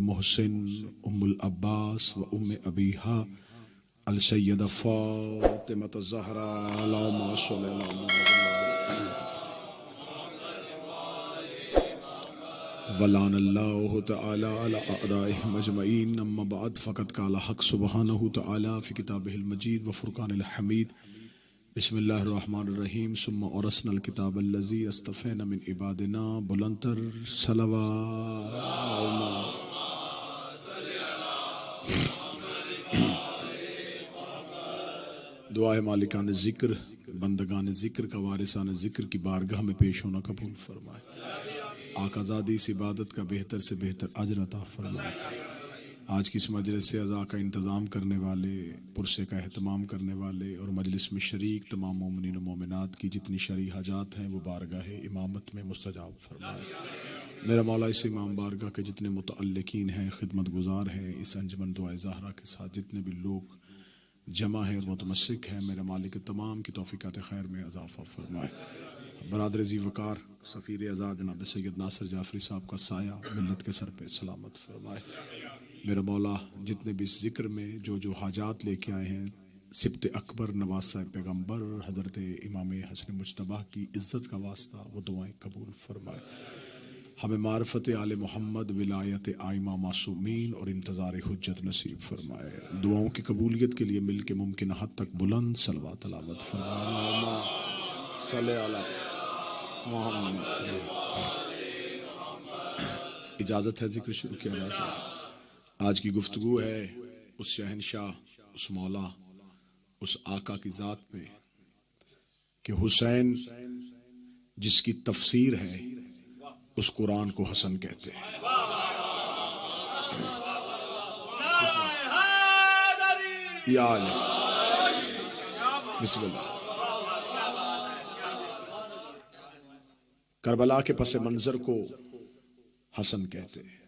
मोहसिन उम्मुल अब्बास व उम्मे अबीहा अल सय्यदा फातिमा ज़हरा अल्लाहुम्मा सल्लि अला मुहम्मद वलानल्लाहु तआला अला अअदाइहिम अजमईन अम्मा बाद फ़क़द क़ाला हक़ सुब्हानहु तआला फ़ी किताबिहिल मजीद व फ़ुरक़ानिल हमीद बिस्मिल्लाहिर्रहमानिर्रहीम सुम्मा औरसनल किताबल्लज़ी अस्तफ़ैना मिन इबादिना बुलंदतर सलवात दुआ मालिकान ज़िक्र बंदगान ज़िक्र का वारिसान ज़िक्र की बारगाह में पेश होना कबूल फरमाए। आकाज़ादी इस इबादत का बेहतर से बेहतर अजर अता फरमाए। आज की इस मजलिस से अज़ा का इंतज़ाम करने वाले, पुरसे का एहतमाम करने वाले और मजलिस में शरीक तमाम मोमिनीन और मोमिनात की जितनी शरई हाजात हैं वो बारगाह इमामत में मुस्तजाब फरमाए। मेरा मौला इस इमाम बारगाह के जितने मुतअल्लिकीन हैं, खिदमत गुजार हैं, इस अंजमन दुआ ज़हरा के साथ जितने भी लोग जमा है और मुतमस्सिक है, मेरे मालिक तमाम की तौफीकात खैर में इजाफा फरमाए। बरादर ज़ी वकार सफ़ीर आज़ाद जनाब सैयद नासिर जाफरी साहब का साया मिल्लत के सर पे सलामत फरमाए। मेरा मौला जितने भी इस ज़िक्र में जो हाजात लेके आए हैं, सिब्त अकबर नवाज साहब पैगम्बर हज़रत इमाम हसन मुज्तबा की इज़्ज़त का वास्ता वो दुआएं कबूल फरमाए। हमें मारफत आले मोहम्मद विलायत आइमा मासूमीन और इंतज़ार हुज्जत नसीब फरमाए। दुआओं की कबूलियत के लिए मिल के मुमकिन हद तक बुलंद सलवा तलावत फरमाए। इजाज़त है जिक्र शुरू किया जा सकता। आज की गुफ्तगू है उस शहनशाह, उस मौला, उस आका की ज़ात पे कि हुसैन जिसकी तफसीर है उस कुरान को हसन कहते हैं। बिस्मिल्लाह। करबला के पस मंजर को हसन कहते हैं।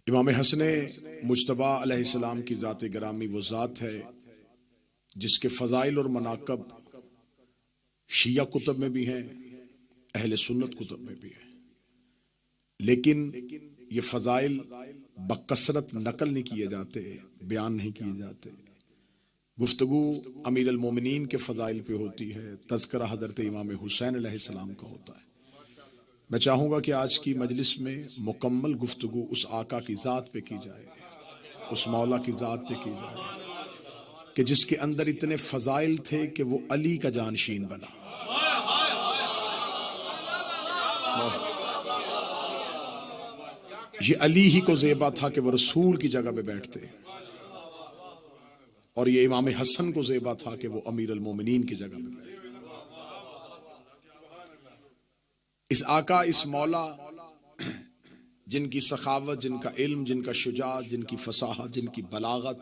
इमाम हसन मुज्तबा अलैहिस्सलाम की ज़ात गिरामी वो ज़ात है जिसके फ़ज़ाइल और मनाक़ब शिया कुतुब में भी हैं, अहले सुन्नत कुतुब में भी है, लेकिन ये फ़ज़ाइल बकसरत नकल नहीं किए जाते, बयान नहीं किए जाते। गुफ्तगू अमीर अल मोमिनीन के फ़ज़ाइल पे होती है, तज़किरा हज़रत इमाम हुसैन अलैहिस्सलाम का होता है। मैं चाहूँगा कि आज की मजलिस में मुकम्मल गुफ्तगू उस आका की ज़ात पे की जाए, उस मौला की ज़ात पे की जाए कि जिसके अंदर इतने फ़ज़ाइल थे कि वो अली का जानशीन बना। ये अली ही को ज़ेबा था कि वो रसूल की जगह पे बैठते, और ये इमाम हसन को ज़ेबा था कि वो अमीर अल मोमिनीन की जगह पे बैठते। इस आका, इस मौला जिनकी सखावत, जिनका इल्म, जिनका शुजाअत, जिनकी फसाहत, जिनकी बलागत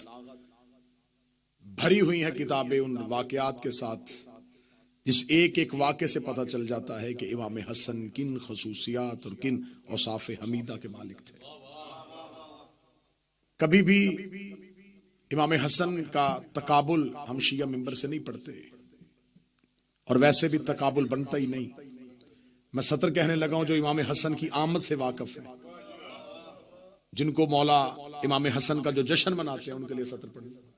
भरी हुई है किताबें उन वाक़यात के साथ, जिस एक एक वाक़े से पता चल जाता है कि इमाम हसन किन खसूसियात और किन औसाफ हमीदा के मालिक थे। कभी भी इमाम हसन का तकाबुल हम शिया मिंबर से नहीं पढ़ते, और वैसे भी तकाबुल बनता ही नहीं। मैं सतर कहने लगा हूं जो इमाम हसन की आमद से वाकिफ है, जिनको मौला इमाम हसन का जो जश्न मनाते हैं उनके लिए सतर पढ़े।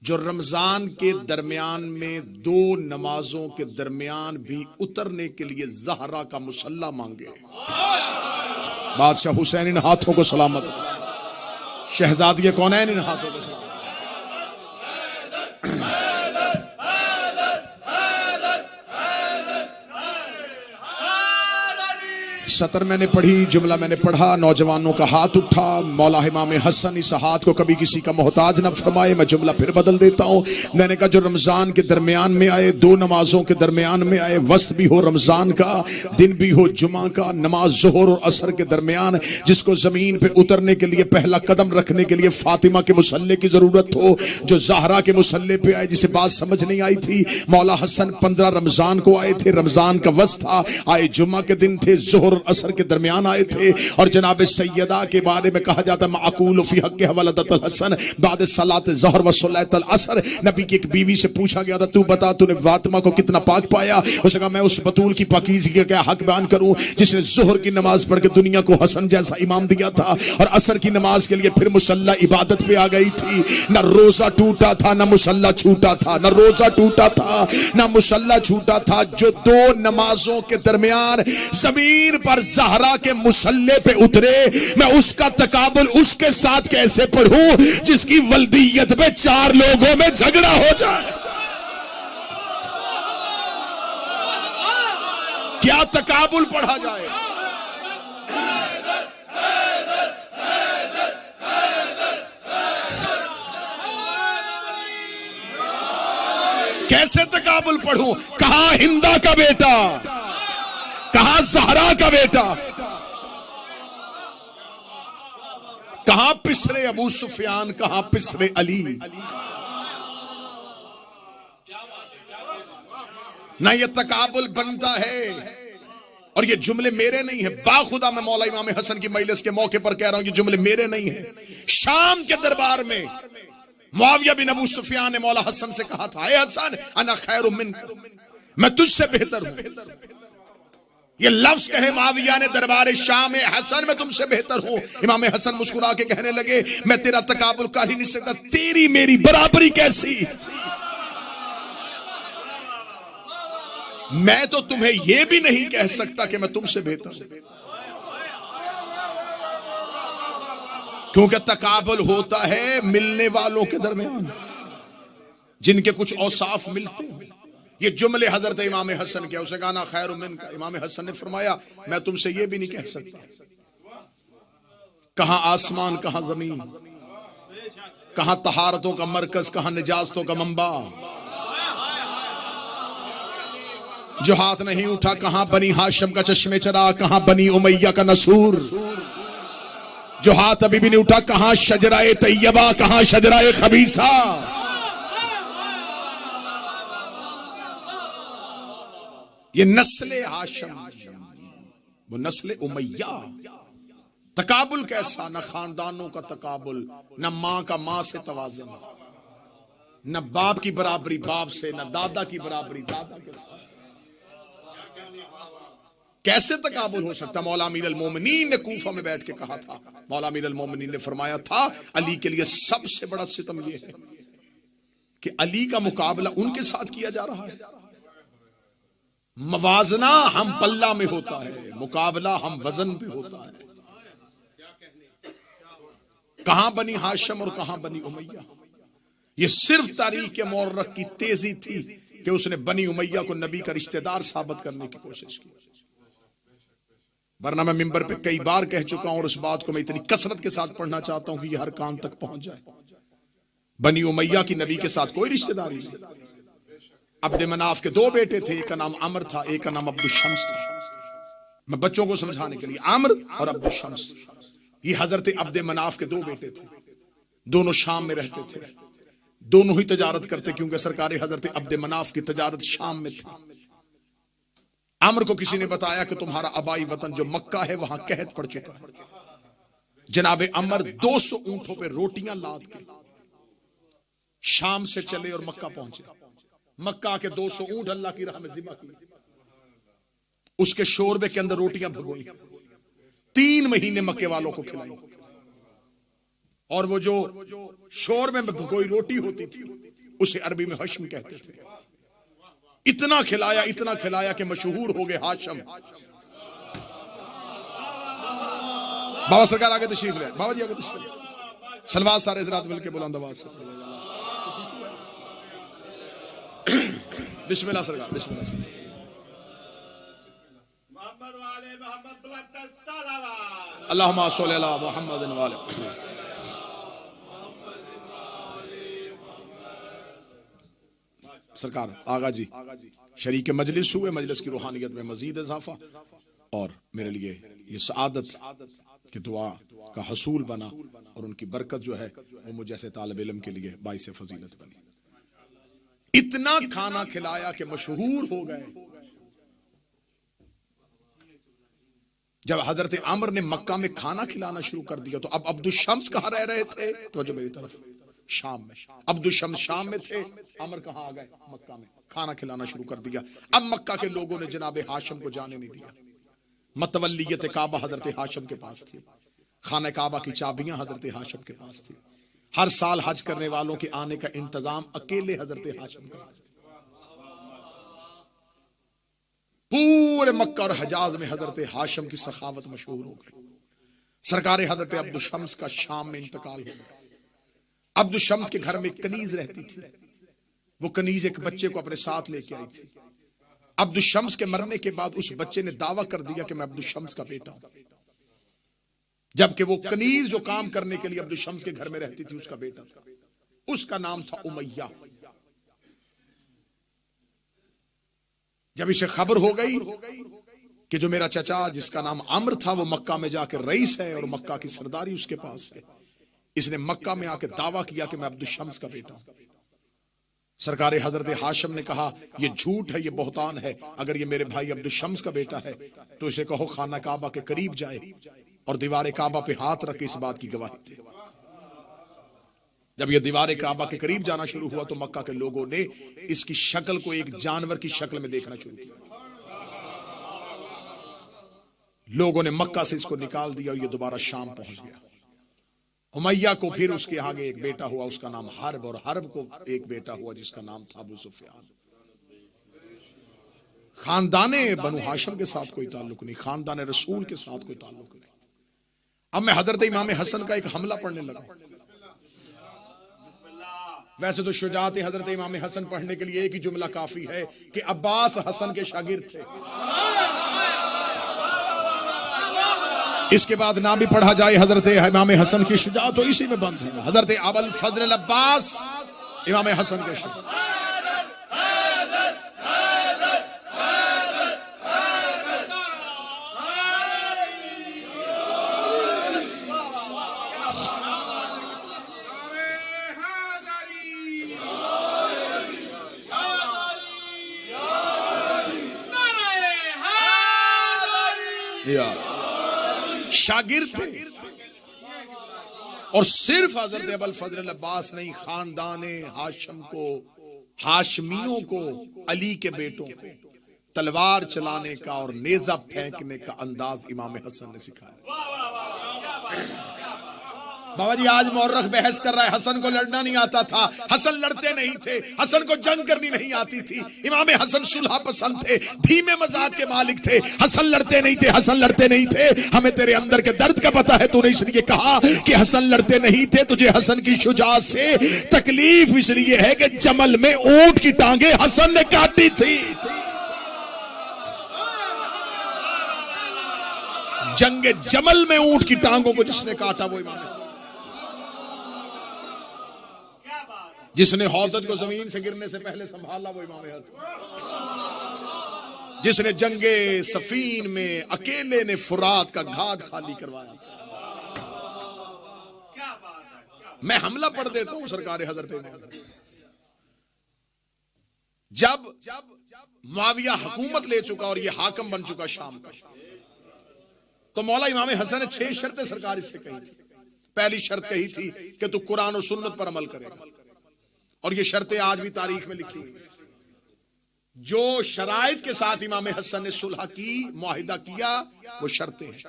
जो रमजान के दरमियान में दो नमाजों के दरमियान भी उतरने के लिए ज़हरा का मुसल्ला मांगे, बादशाह हुसैन इन हाथों को सलामत, शहजादी कौनैन इन हाथों को सलामत। सतर मैंने पढ़ी, जुमला मैंने पढ़ा, नौजवानों का हाथ उठा। मौला इमाम हसन इस हाथ को कभी किसी का मोहताज न फरमाए। मैं जुमला फिर बदल देता हूँ। मैंने कहा जो रमजान के दरमियान में आए, दो नमाजों के दरमियान में आए, वस्त भी हो रमजान का, दिन भी हो जुमा का, नमाज जोहर और असर के दरमियान जिसको जमीन पे उतरने के लिए पहला कदम रखने के लिए फातिमा के मुसल्ले की जरूरत हो, जो ज़हरा के मुसल्ले पे आए, जिसे बात समझ नहीं आई थी। मौला हसन 15 रमजान को आए थे, रमजान का वस्त था, आए जुमा के दिन थे, जोहर असर के दरमियान आए थे। और जनाब सैयदा के बारे में कहा जाता है माकूल फी हक वलदतल हसन बाद सलात ज़हर व सलातल असर। नबी की एक बीवी से पूछा गया था तू बता तूने फातिमा को कितना पाक पाया। उसने कहा मैं उस बतूल की पाकीज़गी का क्या हक बयान करूं जिसने ज़ोहर की नमाज पढ़ के दुनिया को हसन जैसा इमाम दिया था और असर की नमाज के लिए फिर मुसल्ला इबादत पे आ गई थी। न रोजा टूटा था न मुसल्ला छूटा था, न रोजा टूटा था न मुसल्ला छूटा था। जो दो नमाजों के दरमियान जमीन पर ज़हरा के मुसल्ले पे उतरे, मैं उसका तकाबुल उसके साथ कैसे पढ़ूं जिसकी वल्दियत में 4 लोगों में झगड़ा हो जाए। क्या तकाबुल पढ़ा जाए। कैसे तकाबुल पढ़ूं। कहां हिंदा का बेटा, कहां ज़हरा का बेटा, कहां पिसरे अबू सुफियान, कहां पिसरे अली। ना ये तकाबुल बनता है। और ये जुमले मेरे नहीं है, बाखुदा मैं मौला इमाम हसन की मजलिस के मौके पर कह रहा हूं, ये जुमले मेरे नहीं है। शाम के दरबार में मुआविया बिन अबू सुफियान ने मौला हसन से कहा था, ए हसन अना खैरु मिनक, मैं तुझसे बेहतर हूं। ये लफ्ज कहे मुआविया ने दरबार शाम में, हसन मैं तुमसे बेहतर हूं। इमाम हसन मुस्कुरा के कहने लगे मैं तेरा तकाबुल कर ही नहीं सकता, तेरी मेरी बराबरी कैसी। मैं तो तुम्हें यह भी नहीं कह सकता कि मैं तुमसे बेहतर हूं, क्योंकि तकाबुल होता है मिलने वालों के दरमियान जिनके कुछ औसाफ मिलते हैं। ये जुमले हजरत इमाम हसन के, उसे कहा ना खैर मिनका। इमाम हसन ने फरमाया मैं तुमसे यह भी नहीं कह सकता। कहां आसमान कहां जमीन, कहां तहारतों का मरकज कहां निजाजतों का मंबा। जो हाथ नहीं उठा कहां बनी हाशिम का चश्मे चरा, कहां बनी उमैया का नसूर। जो हाथ अभी भी नहीं उठा कहां शजराए तैयबा, कहां शजराए खबीसा। ये नस्ले हाशिम, वो नस्ले उमैया। तकाबुल कैसा, न खानदानों का तकाबुल, न मां का मां से तवाज़ुन, न बाप की बराबरी बाप से, न दादा की बराबरी दादा के साथ। कैसे तकाबुल हो सकता। मौला अमीर अल मोमिनीन ने कूफा में बैठ के कहा था, मौला अमीर अल मोमिनीन ने फरमाया था अली के लिए सबसे बड़ा सितम यह है कि अली का मुकाबला उनके साथ किया जा रहा है। मवाजना हम पल्ला में होता है, मुकाबला हम वजन पे होता है। कहां बनी हाशिम और कहां बनी उमैया। ये सिर्फ तारीख मुअर्रख की तेजी थी कि उसने बनी उमैया को नबी का रिश्तेदार साबित करने की कोशिश की। वरना मैं मिंबर पे कई बार कह चुका हूं और उस बात को मैं इतनी कसरत के साथ पढ़ना चाहता हूं कि यह हर कान तक पहुंच जाए। बनी उमैया की नबी के साथ कोई रिश्तेदारी नहीं। अब्द मनाफ के 2 बेटे थे, एक का नाम अमर था, एक का नाम अब्दुल शम्स था। मैं बच्चों को समझाने के लिए, अमर और अब्दुल शम्स, ये हजरत अब्द मनाफ के 2 बेटे थे। दोनों शाम में रहते थे, दोनों ही तजारत करते क्योंकि सरकार हजरत अब्द मनाफ की तजारत शाम में थी। अमर को किसी ने बताया कि तुम्हारा आबाई वतन जो मक्का है वहां कहत पड़ चुका है। जनाब अमर 200 ऊंटों पे रोटियां लाद के शाम से चले और मक्का पहुंचे। मक्का के 200 ऊंट अल्लाह की राह में ज़िबा किए, उसके शोरबे के अंदर रोटियां भगोई, 3 महीने मक्के वालों को खिलाई। और वो जो शोरबे में भगोई रोटी होती थी उसे अरबी में हश्म कहते थे। इतना खिलाया कि मशहूर हो गए हाशिम। बाबा सरकार आगे तशरीफ ले, बाबा जी आगे तशरीफ। सलवात सारे हज़रात मिल के बुलंद आवाज से बिस्मिल्लाह सरकार, बिस्मिल्लाह। अल्लाहुम्मा सल्लि अला मुहम्मद व आले। सरकार आगा जी शरीक मजलिस हुए, मजलिस की रूहानियत में मजीद इजाफा और मेरे लिए ये सआदत की दुआ का हसूल बना और उनकी बरकत जो है वो मुझे जैसे तालिब इल्म के लिए बाइस फजीलत बनी। इतना खाना खिलाया कि मशहूर हो गए। जब हजरत अमर ने मक्का में खाना खिलाना शुरू कर दिया तो अब अब्दुल शम्स कहाँ रह रहे थे? तो जो मेरी तरफ शाम में, अब्दुल शम्स शाम में थे, अमर कहाँ आ गए? मक्का में। खाना खिलाना शुरू कर दिया। अब मक्का के लोगों ने जनाब हाशिम को जाने नहीं दिया। मतवल्लियत काबा हजरत हाशिम के पास थी, खाना काबा की चाबियां हजरत हाशिम के पास थी। हर साल हज करने वालों के आने का इंतजाम अकेले हजरत हाशिम का। पूरे मक्का और हजाज में हजरत हाशिम की सखावत मशहूर हो गई। सरकार हजरत अब्दुल शम्स का शाम में इंतकाल हो गया। अब्दुल शम्स के घर में एक कनीज रहती थी। वो कनीज एक बच्चे को अपने साथ लेके आई थी। अब्दुल शम्स के मरने के बाद उस बच्चे ने दावा कर दिया कि मैं अब्दुल शम्स का बेटा हूं, जबकि वो कनीज जो काम करने के लिए अब्दुल शम्स के घर में रहती थी उसका बेटा था। उसका नाम था उमैया। जब इसे खबर हो गई कि जो मेरा चचा जिसका नाम अम्र था वो मक्का में जाकर रईस है और मक्का की सरदारी उसके पास है, इसने मक्का में आकर दावा किया कि मैं अब्दुल शम्स का बेटा हूं। सरकार हजरत हाशिम ने कहा ये झूठ है, ये बहतान है। अगर ये मेरे भाई अब्दुल शम्स का बेटा है तो इसे कहो खाना काबा के करीब जाए और दीवार काबा पे हाथ रखे इस बात की गवाही दे। जब ये दीवार काबा के करीब जाना शुरू हुआ तो मक्का के लोगों ने इसकी शक्ल को एक जानवर की शक्ल में देखना शुरू किया। लोगों ने मक्का से इसको निकाल दिया और ये दोबारा शाम पहुंच गया। उमैया को फिर उसके आगे एक बेटा हुआ, उसका नाम हर्ब, और हर्ब को एक बेटा हुआ जिसका नाम था अबू सुफियान। खानदाने बनु हाशिम के साथ कोई ताल्लुक नहीं, खानदाने रसूल के साथ कोई ताल्लुक नहीं। अब मैं हजरत इमाम हसन का एक हमला पढ़ने लगा। वैसे तो शुजात हजरत इमाम हसन पढ़ने के लिए एक ही जुमला काफी है कि अब्बास हसन के शागिर्द थे। इसके बाद ना भी पढ़ा जाए हजरत इमाम हसन की शुजात तो इसी में बंद है। हजरत अबुल फजल अब्बास इमाम हसन के शागिर्द। शागिर्द थे और सिर्फ हजरत अबुल फजल अब्बास नहीं, खानदाने हाशिम को, हाशमियों को, अली के बेटों को तलवार चलाने का और नेजा फेंकने का अंदाज इमाम हसन ने सिखाया। बाबा जी आज मौर्रख बहस कर रहा है हसन को लड़ना नहीं आता था। हसन लड़ते नहीं थे, हसन को जंग करनी नहीं आती थी। इमाम हसन सुलह पसंद थे, धीमे मजाज के मालिक थे। हसन लड़ते नहीं थे, हसन लड़ते नहीं थे। हमें तेरे अंदर के दर्द का पता है, तूने इसलिए कहा कि हसन लड़ते नहीं थे। तुझे हसन की शुजात से तकलीफ इसलिए है कि जमल में ऊंट की टांगे हसन ने काटी थी। जंगे जमल में ऊंट की टांगों को जिसने काटा वो इमाम, जिसने हौजत को जमीन से गिरने से पहले संभाला वो इमाम हसन, जिसने जंगे सफीन में अकेले ने फुरात का घाट खाली करवाया था। मैं हमला पढ़ देता हूं सरकार हजरत। जब मुआविया हुकूमत ले चुका और ये हाकम बन चुका शाम का, तो मौला इमाम हसन ने 6 शर्तें सरकार इससे कही थी। पहली शर्त कही थी कि तू कुरान और सुन्नत पर अमल करेगा, और ये शर्तें आज भी तारीख में लिखी हुई। जो शराइत के साथ इमाम हसन ने सुलह की, मुआहिदा किया, वो शर्तें हैं।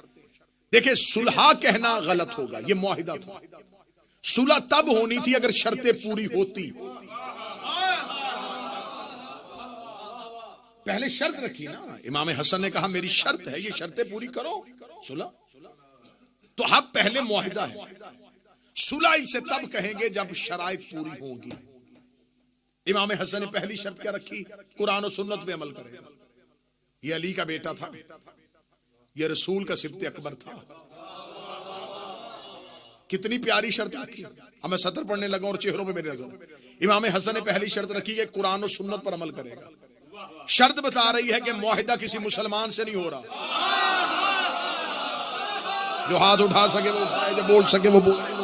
देखिए सुलह कहना गलत होगा, ये मुआहिदा था। सुलह तब होनी थी अगर शर्तें पूरी होती। पहले शर्त रखी ना, इमाम हसन ने कहा मेरी शर्त है, ये शर्तें पूरी करो, सुलह। तो अब पहले मुआहिदा है, सुलह इसे तब कहेंगे जब शराइत पूरी होगी। इमाम हसन ने पहली शर्त क्या रखी? कुरान और सुन्नत पे अमल करेगा। ये अली का बेटा था, ये रसूल का सिब्त अकबर था। कितनी प्यारी शर्त रखी। अब मैं सतर पढ़ने लगा और चेहरों पे मेरी नजर। इमाम हसन ने पहली शर्त रखी है कुरान और सुन्नत पर अमल करेगा। शर्त बता रही है कि मुआहिदा किसी मुसलमान से नहीं हो रहा। जो हाथ उठा सके वो उठाए, जो बोल सके वो बोले।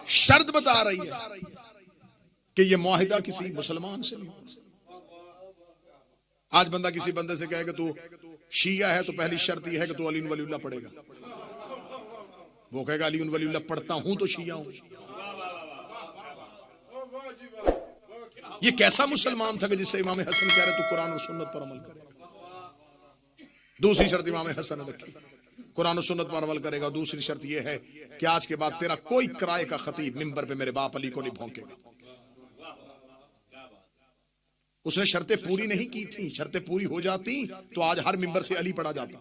शर्त बता रही है कि यह मुआहिदा किसी मुसलमान से नहीं। आज बंदा किसी बंदे से कहे कि तू शिया है तो पहली शर्त यह है कि तू अली वलीउल्लाह पढ़ेगा। वो कहेगा अली वलीउल्लाह पढ़ता हूं तो शिया हूं। ये कैसा मुसलमान था कि जिससे इमाम हसन कह रहे तू कुरान और सुन्नत पर अमल करेगा। दूसरी शर्त इमाम हसन ने रखी, कुरान और सुन्नत पर अमल करेगा। दूसरी शर्त यह है कि आज के बाद तेरा कोई किराए का खतीब मिंबर पे मेरे बाप अली को नहीं भौंकेगा। उसने शर्तें पूरी नहीं की थी, शर्तें पूरी हो जाती तो आज हर मिंबर से अली पढ़ा जाता।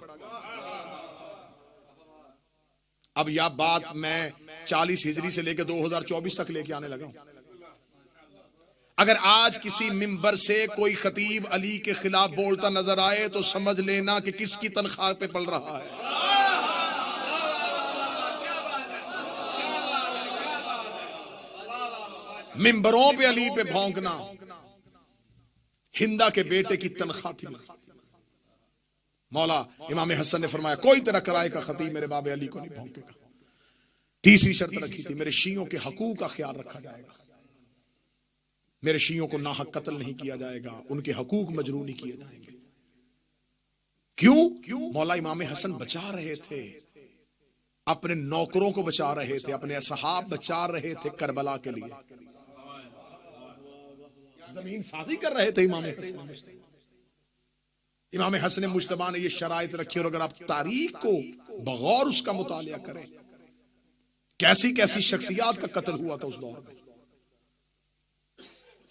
अब यह बात मैं 40 हिजरी से लेकर 2024 तक लेके आने लगा हूं। अगर आज किसी मिंबर से कोई खतीब अली के खिलाफ बोलता नजर आए तो समझ लेना कि किसकी तनख्वाह पे पल रहा है। मिंबरों पे अली पे भौंकना हिंदा के बेटे की तनख्वाह थी। मौला इमाम हसन ने फरमाया कोई तेरा किराए का खतीब मेरे बाबे अली को नहीं भौंकेगा। तीसरी शर्त रखी थी, मेरे शियों के हकूक का ख्याल रखा जाएगा। मेरे शियों को नाहक कत्ल नहीं किया जाएगा, उनके हकूक मजरू नहीं किए जाएंगे। क्यों? मौला इमाम हसन बचा रहे थे, अपने नौकरों को बचा रहे थे, अपने असहाब बचा रहे थे करबला के लिए। जमीन साजी कर रहे थे इमाम हसन। इमाम हसन मुश्तबा ने ये शराइत रखी। और अगर आप तारीख को बगौर उसका मुतालिया करें, कैसी कैसी शख्सियात का कत्ल हुआ था उस दौर में।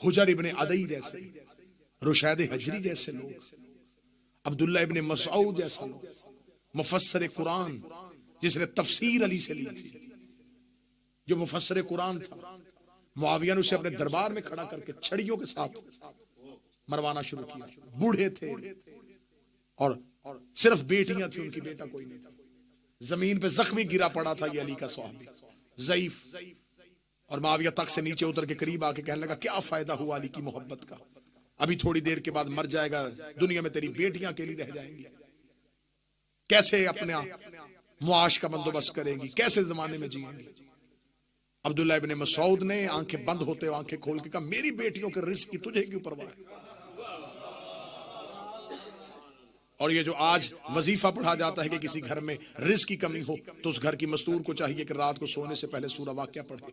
हुजर इब्ने अदई जैसे, रुशैद हजरी जैसे लोग, अब्दुल्ला इब्ने मसऊद जैसा लोग, मुफस्सिर कुरान जिसने तफसीर अली से ली थी, जो मुफस्सिर कुरान था। मुआविया ने उसे अपने दरबार में खड़ा करके छड़ियों के साथ मरवाना शुरू किया। बूढ़े थे और सिर्फ बेटियां थी, उनकी बेटा कोई नहीं था। जमीन पे जख्मी गिरा पड़ा था ये अली का सहाबी, ज़ईफ। और मुआविया तक से नीचे उतर के करीब आके कहने लगा क्या फायदा हुआ अली की मोहब्बत का, अभी थोड़ी देर के बाद मर जाएगा, दुनिया में तेरी बेटियां अकेली रह जाएंगी, कैसे अपना मुआश का बंदोबस्त करेंगी, कैसे जमाने में जिएंगी। अब्दुल्ला इब्ने मसऊद ने आंखें बंद होते हुए आंखें खोल के कहा मेरी बेटियों के रिस्क की तुझे क्यों परवाह है। और ये जो आज वजीफा पढ़ा जाता है कि किसी घर में रिस्क की कमी हो तो उस घर की मस्तूर को चाहिए कि रात को सोने से पहले सूरा वाक़िया पढ़े।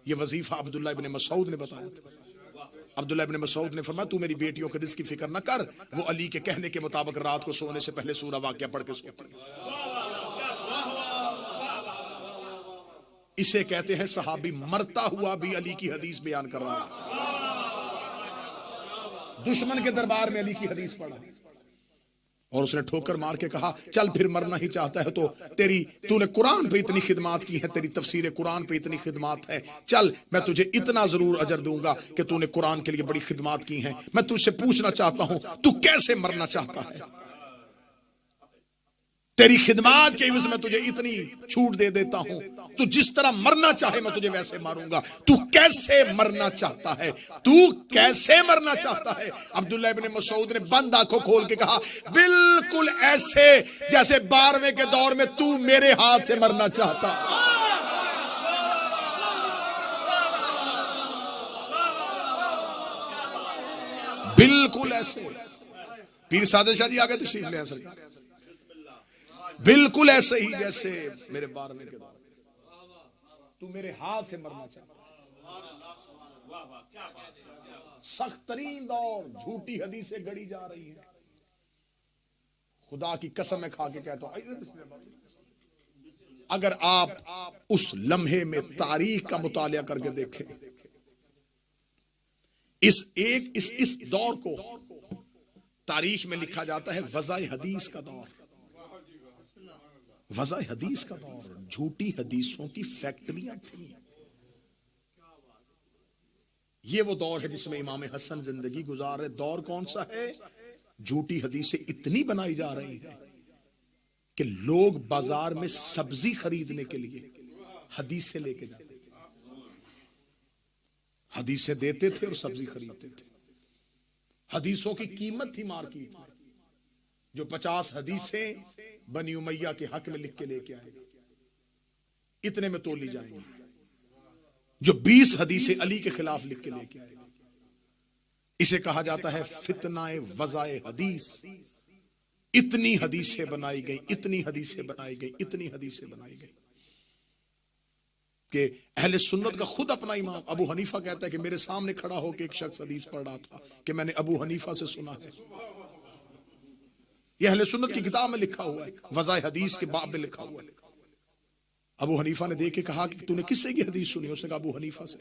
ये वजीफा अब्दुल्ला इब्ने मसऊद ने बताया था। अब्दुल्ला इब्ने मसऊद ने फरमाया तू मेरी बेटियों के रिस्क की फिक्र न कर, वो अली के कहने के मुताबिक रात को सोने से पहले सूरा वाक़िया पढ़ के सोती। इसे कहते हैं सहाबी मरता हुआ भी अली की हदीस बयान कर रहा है। दुश्मन के दरबार में अली की हदीस पढ़ा और उसने ठोकर मार के कहा चल फिर मरना ही चाहता है तो तूने कुरान पे इतनी खिदमत की है, तेरी तफसीर कुरान पे इतनी खिदमत है, चल मैं तुझे इतना जरूर अजर दूंगा कि तूने कुरान के लिए बड़ी खिदमत की है। मैं तुझसे पूछना चाहता हूं तू कैसे मरना चाहता है, तेरी खिदमत के एवज में तुझे इतनी छूट दे देता हूं, तू जिस तरह मरना चाहे मैं तुझे वैसे मारूंगा, तू कैसे मरना चाहता है, तू कैसे मरना चाहता है। अब्दुल्ला इब्ने मसऊद ने बंद आंखों खोल के कहा बिल्कुल ऐसे जैसे 12वें के दौर में तू मेरे हाथ से मरना चाहता। बिल्कुल ऐसे। पीर सादिक शाह जी आगे तशरीफ ले आए सरकार। बिल्कुल ऐसे ही जैसे मेरे 12वें के दौर तू मेरे हाथ से मरना चाहता। सख्त तरीन दौर, झूठी हदीसें गढ़ी जा रही है। खुदा की कसम मैं खा के कहता हूं अगर आप उस लम्हे में तारीख का मुतालिया करके देखें, इस दौर को तारीख में लिखा जाता है वज़ाए हदीस का दौर। वज़ाए हदीस का दौर, झूठी हदीसों की फैक्ट्रियां थी। ये वो दौर है जिसमें इमाम हसन जिंदगी गुजार रहे। दौर कौन सा है? झूठी हदीसें इतनी बनाई जा रही हैं कि लोग बाजार में सब्जी खरीदने के लिए हदीसें लेके जाते थे, हदीसें देते थे और सब्जी खरीदते थे। हदीसों की कीमत थी मार्केट में। जो 50 हदीसें बनी उमैया के हक में लिख के लेके आएगा इतने में तोली जाएंगी। जो 20 हदीसें अली के खिलाफ लिख के लेके आएगा इसे कहा जाता है फितनाए वज़ाए हदीस। इतनी हदीसें बनाई गई, इतनी हदीसें बनाई गई, इतनी हदीसें बनाई गई कि अहले सुन्नत का खुद अपना इमाम अबू हनीफा कहता है कि मेरे सामने खड़ा होकर एक शख्स हदीस पढ़ रहा था कि मैंने अबू हनीफा से सुना है। यह अहले सुन्नत की किताब में लिखा हुआ है, वज़ाए हदीस के बाब में लिखा हुआ है। अबू हनीफा ने देख के कहा कि तूने किससे की हदीस सुनी? उसने कहा अबू हनीफा से।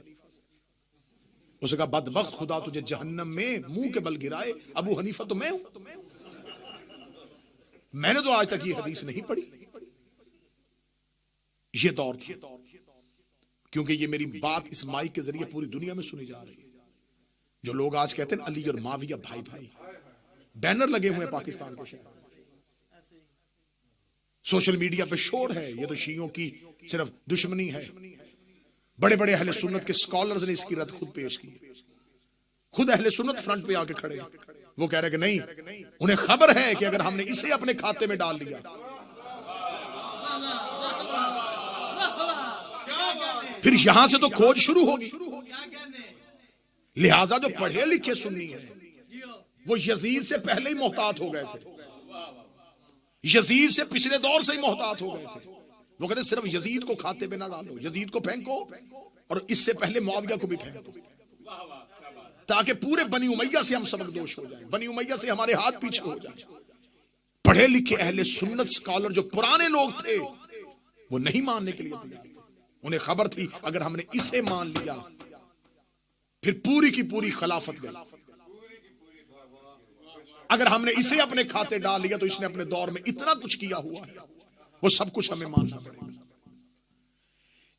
उसने कहा बदबख्त खुदा तुझे जहन्नम में मुंह के बल गिराए, अबू हनीफा तो मैं हूं, मैंने तो आज तक ये हदीस नहीं पढ़ी। ये दौर था, क्योंकि ये मेरी बात इस माइक के जरिए पूरी दुनिया में सुनी जा रही है। जो लोग आज कहते हैं अली और माविया भाई भाई, बैनर लगे हुए हैं पाकिस्तान के शहर, सोशल मीडिया पे शोर है, ये तो शियों की सिर्फ दुश्मनी है। बड़े बड़े अहले सुन्नत के स्कॉलर्स ने इसकी रद्द खुद पेश की। खुद अहले सुन्नत फ्रंट पे आके खड़े, वो कह रहे कि नहीं, उन्हें खबर है कि अगर हमने इसे अपने खाते में डाल लिया फिर यहां से तो खोज शुरू होगी। लिहाजा जो पढ़े लिखे सुन्नी है वो यजीद से पहले ही मोहतात हो गए थे, यजीद से पिछले दौर से ही मोहतात हो गए थे। वो कहते सिर्फ यजीद को खाते में ना डालो, यजीद को फेंको और इससे पहले मुआविया को भी फेंको, ताकि पूरे बनी उमैया से हम सबकदोश हो जाएं, बनी उमैया से हमारे हाथ पीछे हो जाए। पढ़े लिखे अहले सुन्नत स्कॉलर जो पुराने लोग थे वो नहीं मानने के लिए तैयार थे। उन्हें खबर थी अगर हमने इसे मान लिया फिर पूरी की पूरी खिलाफत गई, अगर हमने इसे अपने खाते डाल लिया तो इसने अपने दौर में इतना कुछ किया हुआ है, वो सब कुछ हमें मानना पड़ेगा।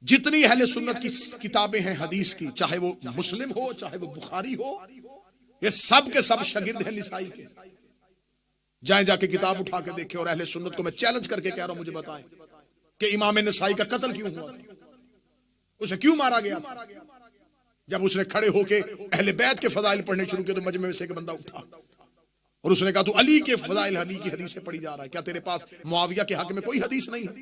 जितनी अहले सुन्नत की किताबें हैं हदीस की, चाहे वो मुस्लिम हो चाहे वो बुखारी हो, ये सब के सब शागिर्द हैं निसाई के। जाए जाके किताब उठा के देखे और अहले सुन्नत को मैं चैलेंज करके कह रहा हूं, मुझे बताएं कि इमाम निसाई का कत्ल क्यों हुआ था, उसे क्यों मारा गया था? जब उसने खड़े होके अहले बैत के फजाइल पढ़ने शुरू किए तो मजमे में से एक बंदा उठा और उसने कहा तू अली के फजाइल, अली की हदीसें पढ़ी जा रहा है, क्या तेरे पास मुआविया के हक में कोई हदीस नहीं है?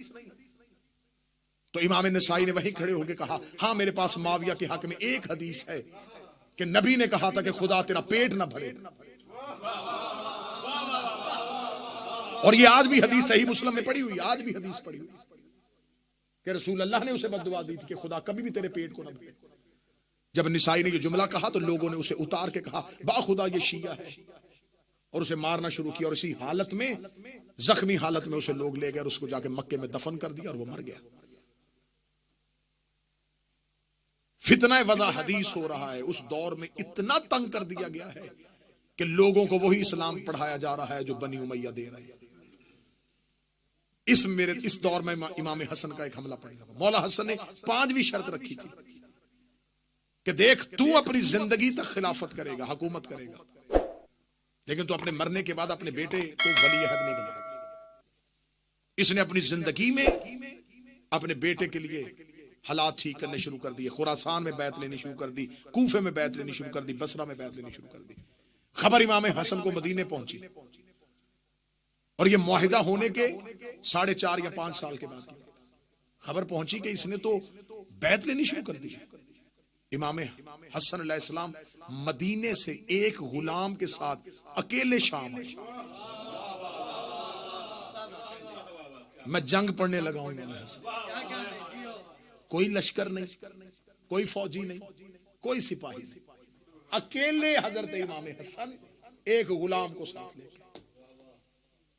तो इमाम निसाई ने वहीं खड़े होकर कहा हां मेरे पास मुआविया के हक में एक हदीस है कि नबी ने कहा था कि खुदा तेरा पेट ना भरे, और ये आज भी हदीस सही मुस्लिम में पड़ी हुई, आज भी हदीस पड़ी हुई कि रसूल अल्लाह ने उसे बद्दुआ दी थी कि खुदा कभी भी तेरे पेट को ना भरे। जब निसाई ने ये जुमला कहा तो लोगों ने उसे उतार के कहा बाखुदा ये शिया है, और उसे मारना शुरू किया, और इसी हालत में, जख्मी हालत में उसे लोग ले गए और उसको जाके मक्के में दफन कर दिया और वो मर गया। फितना वज़ा हदीस हो रहा है, उस दौर में इतना तंग कर दिया गया है कि लोगों को वही इस्लाम पढ़ाया जा रहा है जो बनी उमैया दे रहे हैं। इस दौर में इमाम हसन का एक हमला पड़ेगा। मौला हसन ने 5वीं शर्त रखी थी कि देख तू अपनी जिंदगी तक खिलाफत करेगा, हुकूमत करेगा, लेकिन तू अपने मरने के बाद अपने बेटे को वली अहद नहीं बनाएगा। इसने अपनी जिंदगी में अपने बेटे के लिए हालात ठीक करने शुरू कर दिए, खुरासान में बैत लेनी शुरू कर दी, कूफे में बैत लेनी शुरू कर दी, बसरा में बैत लेनी शुरू कर दी। खबर इमाम हसन को मदीने पहुंची और ये मुआहिदा होने के 4.5 या 5 साल के बाद खबर पहुंची कि इसने तो बैत लेनी शुरू कर दी। इमाम हसन अलैहिस्सलाम मदीने से एक गुलाम के साथ अकेले शाम आए। मैं जंग पढ़ने लगा हूं, कोई लश्कर नहीं, कोई फौजी नहीं, कोई सिपाही नहीं, अकेले हजरत इमाम हसन एक गुलाम को साथ लेके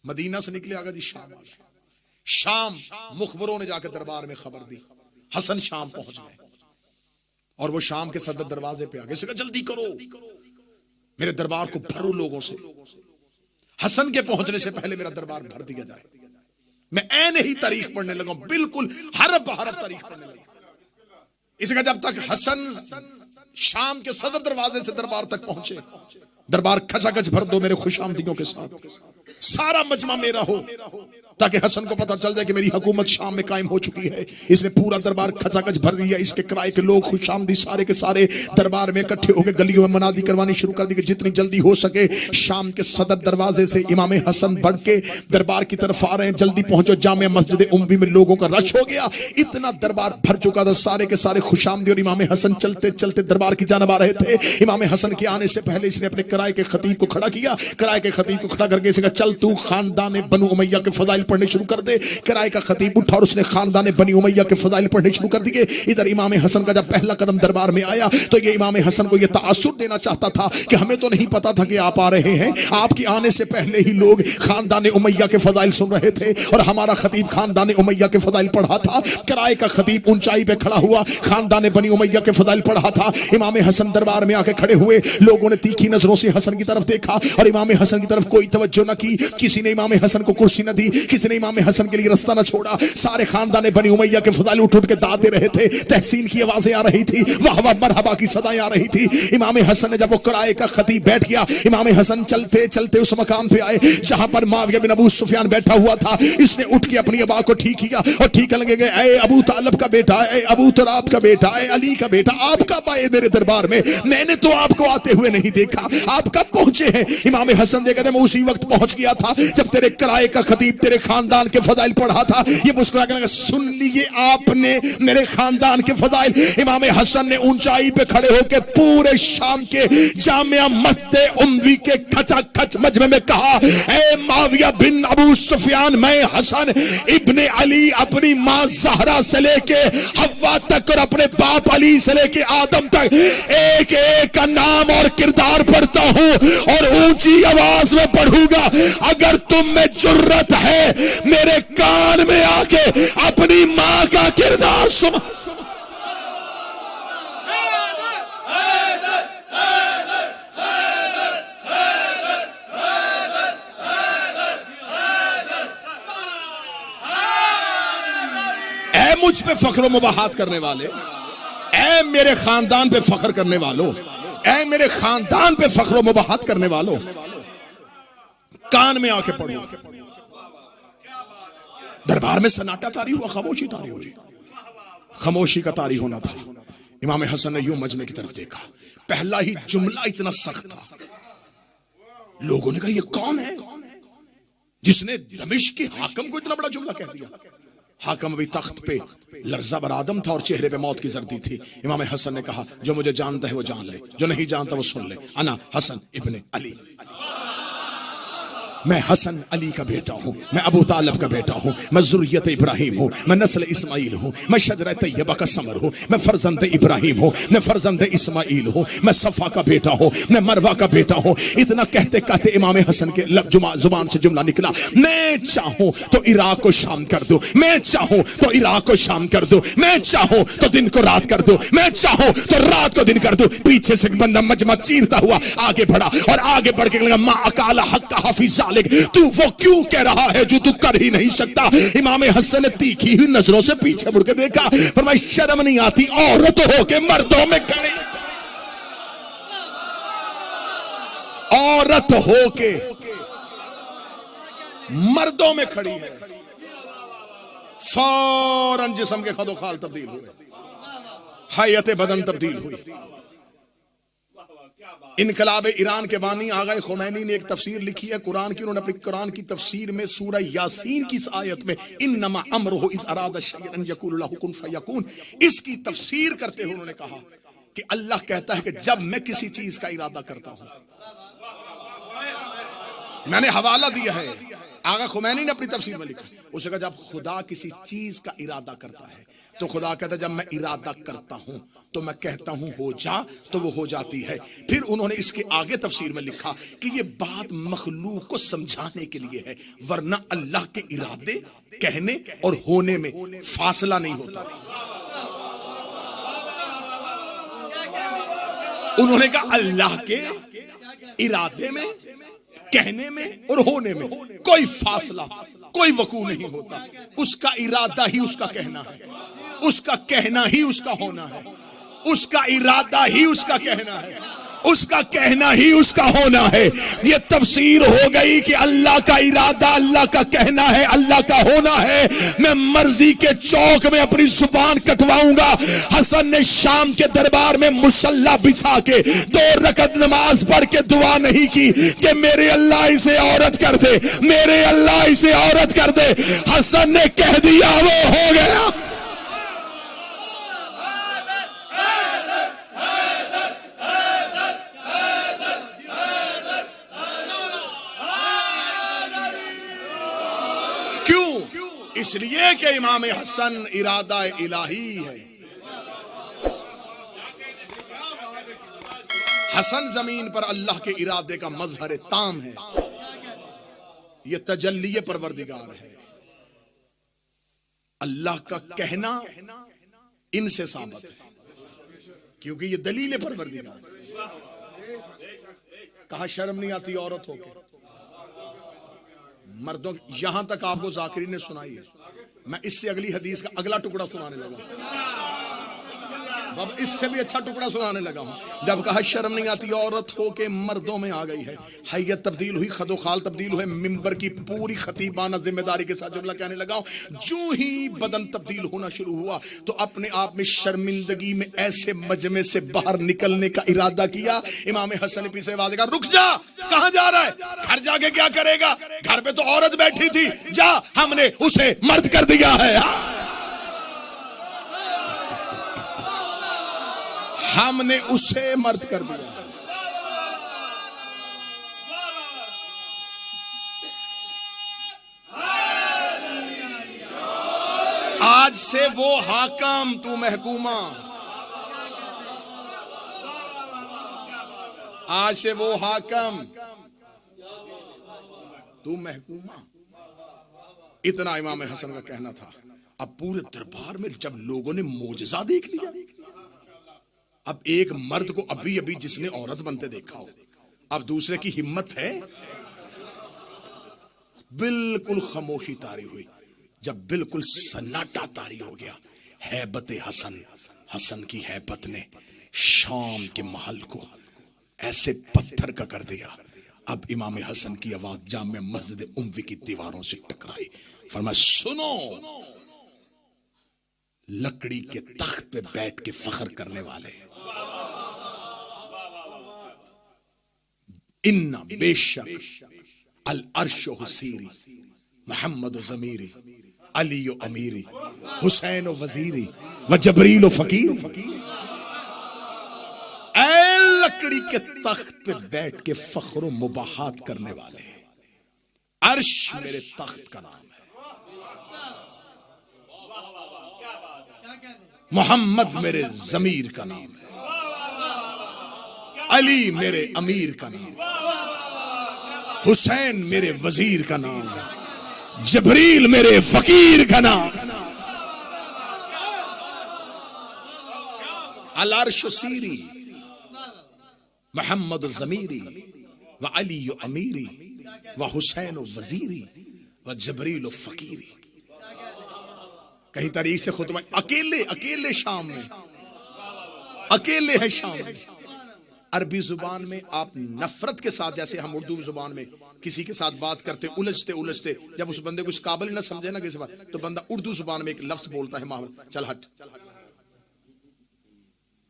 मदीना से निकले। आगे जी शाम मुखबरों ने जाकर दरबार में खबर दी, हसन शाम पहुंच गए और वो शाम के सदर दरवाजे पे आ गए। कहा जल्दी करो, मेरे दरबार को भरो लोगों से, हसन के पहुंचने से पहले मेरा दरबार भर दिया जाए। मैं ऐन ही तारीख पढ़ने लगा, बिल्कुल हरफ बहरफ तारीख पढ़ने लगा। इसका जब तक हसन शाम के सदर दरवाजे से दरबार तक पहुंचे, दरबार खचाखच भर दो मेरे खुशामदीयों के साथ, सारा मजमा मेरा हो, ताकि हसन को पता चल जाए कि मेरी हुकूमत शाम में कायम हो चुकी है। इसने पूरा दरबार खचाखच भर दिया। इसके किराए के लोग खुशामदी सारे के सारे दरबार में इकट्ठे होकर गलियों में मनादी करवानी शुरू कर दी कि जितनी जल्दी हो सके शाम के सदर दरवाजे से इमाम हसन बढ़ के दरबार की तरफ आ रहे हैं, जल्दी पहुंचो। जामे मस्जिद उम्वी में लोगों का रश हो गया, इतना दरबार भर चुका था। सारे के सारे खुशामदी और इमाम हसन चलते चलते दरबार की जानब आ रहे थे। इमाम हसन के आने से पहले इसने अपने किराए के खतीब को खड़ा किया। किराए के खतीब को खड़ा करके इसने कहा, चल तू खानदान बनु उमैया के फजाइल पढ़ने शुरू कर दे। किराए का खतीब उठा और उसने खानदान बनी उमैया के फजाइल पढ़ने शुरू कर दिए। इधर इमाम हसन का जब पहला कदम दरबार में आया तो ये इमाम हसन को ये तासुर देना चाहता था कि हमें तो नहीं पता था कि आप आ रहे हैं, आपके आने से पहले ही लोग खानदान उमैया के फजाइल सुन रहे थे और हमारा खतीब खानदान उमैया के फजाइल पढ़ा था। किराए का खतीब ऊंचाई पे खड़ा हुआ, खानदान बनी उमैया के फजाइल पढ़ा था। इमाम हसन दरबार में आके खड़े हुए, लोगों ने तीखी नजरों से हसन की तरफ देखा और इमाम हसन की तरफ कोई तवज्जो न की। किसी ने इमाम हसन को कुर्सी न दी, किसी ने इमाम हसन के लिए रास्ता न छोड़ा। सारे खानदान बनी उमैया के फजाइल उठ उठ के दाद दे रहे थे। तहसीन की आवाजें आ रही थी, वाह वाह मरहबा की सदाएं आ रही थी। इमाम हसन ने जब वो किराए का खतीब बैठ गया, इमाम हसन चलते चलते उस मकान पे आए जहां पर मुआविया बिन अबू सुफियान बैठा हुआ था। इसने उठ के अपनी अबा को ठीक किया और ठीक लगे गए, ऐ अबू तालब का बेटा, ऐ अबू तुराब का बेटा, ऐ अली का बेटा, आप कब आए मेरे दरबार में? मैंने तो आपको आते हुए नहीं देखा, आप कब पहुंचे हैं? इमाम हसन दे कहते मैं उसी वक्त पहुंच गया था जब तेरे किराए का खतीब तेरे खानदान के फजाइल पढ़ा था। ये मुस्कुरा के सुन लिए आपने मेरे खानदान के फजाइल। इमाम हसन ने ऊंचाई पे खड़े होकर पूरे शाम के जामिया मस्जिद उम्वी के खचाखच मजमे में कहा, ऐ मुआविया बिन अबू सुफियान, मैं हसन इब्ने अली अपनी मां ज़हरा से लेके हव्वा तक और अपने बाप अली से लेके आदम तक एक एक का नाम और किरदार पढ़ता हूं और ऊंची आवाज में पढ़ूंगा। अगर तुम में जुर्रत है मेरे कान में आके अपनी मां का किरदार सुन। मुझ पे फख्र मुबाहात करने वाले, ऐ मेरे खानदान पे फख्र करने वालों, ऐ मेरे खानदान पे फख्र मुबाहात करने वालों, कान में आके पढ़ो। दरबार में सन्नाटा तारी हुआ, खामोशी तारी हुई। खामोशी का तारी होना था। इमाम हसन ने यूं मजमे की तरफ देखा, पहला ही जुमला इतना सख्त था। लोगों ने कहा ये कौन है जिसने दमिश्क के हाकिम को इतना बड़ा जुमला कह दिया? हाकिम अभी तख्त पे लर्जा बर आदम था और चेहरे पे मौत की जर्दी थी। इमाम हसन ने कहा जो मुझे जानता है वो जान ले, जो नहीं जानता वो सुन ले। अना हसन इब्ने अली, मैं हसन अली का बेटा हूँ, मैं अबू तालब का बेटा हूँ, मैं ज़ुर्रियत इब्राहिम हूँ, मैं नस्ल इस्माइल हूँ, मैं शजरा तैयबा का समर हूँ, मैं फर्जंद इब्राहिम हूँ, मैं फर्जंद इस्माइल हूँ, मैं सफ़ा का बेटा हूँ, मैं मरवा का बेटा हूँ। इतना कहते कहते इमाम हसन के जुबान से जुमला निकला, मैं चाहूँ तो इराक को शाम कर दूँ, मैं चाहूँ तो इराक को शाम कर दूँ, मैं चाहूँ तो दिन को रात कर दूँ, मैं चाहूँ तो रात को दिन कर दूँ। पीछे से बंदा मजमा चीरता हुआ आगे बढ़ा और आगे बढ़ के लगा, मा अकाला हक का हाफिज तू वो क्यों कह रहा है जो तू कर ही नहीं सकता? इमाम हसन ने तीखी हुई नजरों से पीछे मुड़ के देखा, फरमाया शर्म नहीं आती औरत हो के मर्दों में खड़ी, औरत हो के मर्दों में खड़ी है। फौरन जिस्म के खदोखाल तब्दील हुए, हयत बदन तब्दील हुई। इनकलाब ईरान के बानी आगा खुमैनी ने एक तफसीर लिखी है कुरान की। उन्होंने अपनी कुरान की तफसीर में सूरह यासीन की इस आयत में इन्नमा अम्रुहु इज़ अरादा शैअन यक़ूलु लहु कुन फयकून, इसकी तफसीर करते हुए उन्होंने कहा कि अल्लाह कहता है कि जब मैं किसी चीज का इरादा करता हूं, मैंने हवाला दिया है, आगा खुमैनी ने अपनी तफसीर में लिखा, उसे कहा जब खुदा किसी चीज का इरादा करता है तो खुदा कहता है जब मैं इरादा करता हूं तो मैं कहता हूं हो जा तो वो हो जाती है। फिर उन्होंने इसके आगे तफसीर में लिखा कि ये बात मखलूक को समझाने के लिए है, वरना अल्लाह के इरादे कहने और होने में फासला नहीं होता। उन्होंने कहा अल्लाह के इरादे में, कहने में और होने में कोई फासला, कोई वकू नहीं होता। उसका इरादा ही उसका कहना है, उसका कहना ही उसका होना है, उसका इरादा ही उसका कहना है। उसका कहना ही उसका होना है। ये तफसीर हो गई कि अल्लाह का इरादा अल्लाह का कहना है, अल्लाह का होना है। मैं मर्जी के चौक में अपनी जुबान कटवाऊंगा। हसन ने शाम के दरबार में मुसल्ला बिछा के 2 रकत नमाज पढ़ के दुआ नहीं की कि मेरे अल्लाह इसे औरत कर दे, मेरे अल्लाह इसे औरत कर दे। हसन ने कह दिया, वो हो गया। इसलिए कि इमाम हसन इरादा इलाही है। हसन जमीन पर अल्लाह के इरादे का मजहर ताम है। यह तजल्ली परवरदिगार है। अल्लाह का कहना इनसे साबित है, क्योंकि ये दलील परवरदिगार। कहा शर्म नहीं आती औरत होके? मर्दों, यहां तक आपको जाकिरी ने सुनाई है। मैं इससे अगली हदीस का अगला टुकड़ा सुनाने लगा। अब इससे भी अच्छा टुकड़ा सुनाने लगा हूं। जब कहा शर्म नहीं आती औरत हो के मर्दों में आ गई है, हैयत तब्दील हुई, खदोखाल तब्दील हुए, मिंबर की पूरी खतीबाना जिम्मेदारी के साथ जुमला कहने लगा। जो ही बदन तब्दील होना शुरू हुआ तो अपने आप में शर्मिंदगी में ऐसे मजमे से बाहर निकलने का इरादा किया। इमाम हसन ने पीछे आवाज कहा, रुक जा, कहां जा रहा है? घर जाके क्या करेगा? घर पे तो औरत बैठी थी, जा, हमने उसे मर्द कर दिया है। हमने उसे मर्द कर दिया। आज से वो हाकम, तू महकूमा। आज से वो हाकम, तू महकूमा। इतना इमाम हसन का कहना था। अब पूरे दरबार में जब लोगों ने मोजज़ा देख लिया, अब एक मर्द को अभी अभी जिसने औरत बनते देखा हो, अब दूसरे की हिम्मत है? बिल्कुल खामोशी तारी हुई। जब बिल्कुल सन्नाटा तारी हो गया, हैबत हसन, हसन की हैबत ने शाम के महल को ऐसे पत्थर का कर दिया। अब इमाम हसन की आवाज जामे मस्जिद उम्वी की दीवारों से टकराई। फरमाया, सुनो, लकड़ी के तख्त पे बैठ के फख्र करने वाले, इन्ना बेशक अल अर्श हुसीरी, मोहम्मद ज़मीरी, अली अमीरी, हुसैन वजीरी, व जबरील फकीर। ऐ लकड़ी के तख्त पे बैठ के फख्र मुबाहात करने वाले, अर्श मेरे तख्त का नाम है, मोहम्मद मेरे जमीर का नाम है, अली मेरे अमीर का नाम है, हुसैन मेरे वजीर का नाम है, जबरील मेरे फकीर का नाम है। अल अर्श सीरी, मोहम्मद ज़मीरी, व अली अमीरी, व हुसैन वजीरी, व जबरील फकीरी। कहीं तारीख से खुतबा अकेले अकेले शाम में, अकेले है शाम में। अरबी जुबान में आप नफरत के साथ, जैसे हम उर्दू जुबान में किसी के साथ बात करते उलझते उलझते, जब उस बंदे को इस काबिल न समझे ना किसी बात, तो बंदा उर्दू जुबान में एक लफ्ज बोलता है, माहौल, चल हट,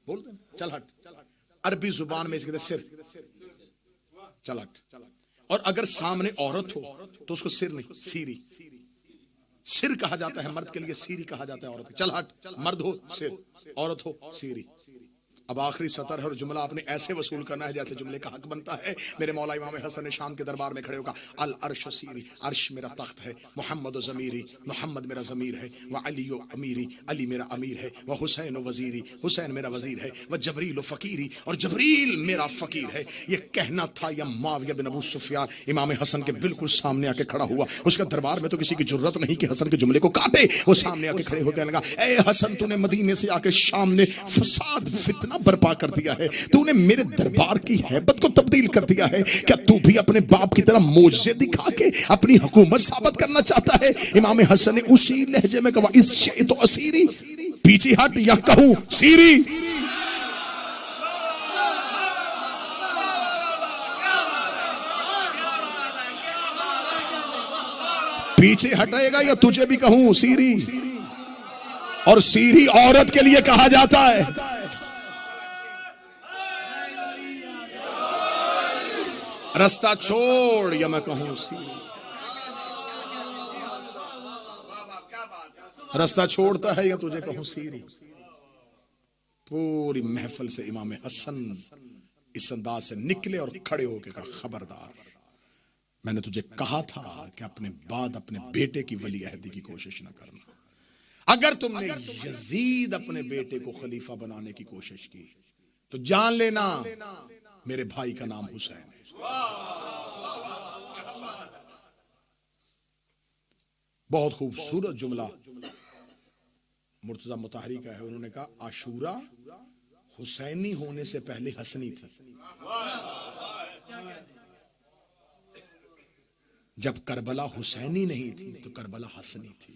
बोलते हैं चल हट। अरबी जुबान में इसके सिर, चल हट। और अगर सामने औरत हो तो उसको सिर नहीं, सीरी, सिर कहा जाता है मर्द के लिए, सीरी कहा जाता है औरत। चल हट, मर्द हो सिर, औरत हो सीरी। अब आखिरी सतर है और जुमला आपने ऐसे वसूल करना है जैसे जुमले का हक बनता है। मेरे मौला इमाम हसन ने शाम के दरबार में खड़े होगा, अल अर्श सीरी, अर्श मेरा तख्त है, मोहम्मद ज़मीरी, मोहम्मद मेरा ज़मीर है, व अली अमीरी, अली मेरा अमीर है, व हुसैन वजीरी, हुसैन मेरा वजीर है, व जबरील फकीरी, और जबरील मेरा फकीर है। ये कहना था या मुआविया बिन अबू सुफियान इमाम हसन के बिल्कुल सामने आके खड़ा हुआ। उसका दरबार में तो किसी की जुर्रत नहीं कि हसन के जुमले को काटे। वो सामने आके खड़े होकर लगा, ए हसन, तूने मदीने से आके शाम में फसाद फितना बर्पा कर दिया है, तूने मेरे दरबार की हैबत को तब्दील कर दिया है। क्या तू भी अपने बाप की तरह मोजे दिखा के अपनी हुकूमत साबित करना चाहता है? इमाम हसन ने उसी लहजे में कहा, इस शे तो असीरी, पीछे हट या कहूं सीरी। पीछे हटेगा या तुझे भी कहूं सीरी? और सीरी औरत के लिए कहा जाता है। रास्ता छोड़ या मैं कहूं सीरी। रास्ता छोड़ता है या तुझे कहूं सीरी। पूरी महफिल से इमाम हसन इस अंदाज से निकले और खड़े होकर कहा, खबरदार, मैंने तुझे कहा था कि अपने बाद अपने बेटे की वली अहदी की कोशिश न करना। अगर तुमने यजीद अपने बेटे को खलीफा बनाने की कोशिश की तो जान लेना मेरे भाई का नाम हुसैन है। बहुत खूबसूरत जुमला मुर्तजा मुताहरी का है। उन्होंने कहा, आशूरा हुसैनी होने से पहले हसनी थी। जब करबला हुसैनी नहीं थी तो करबला हसनी थी।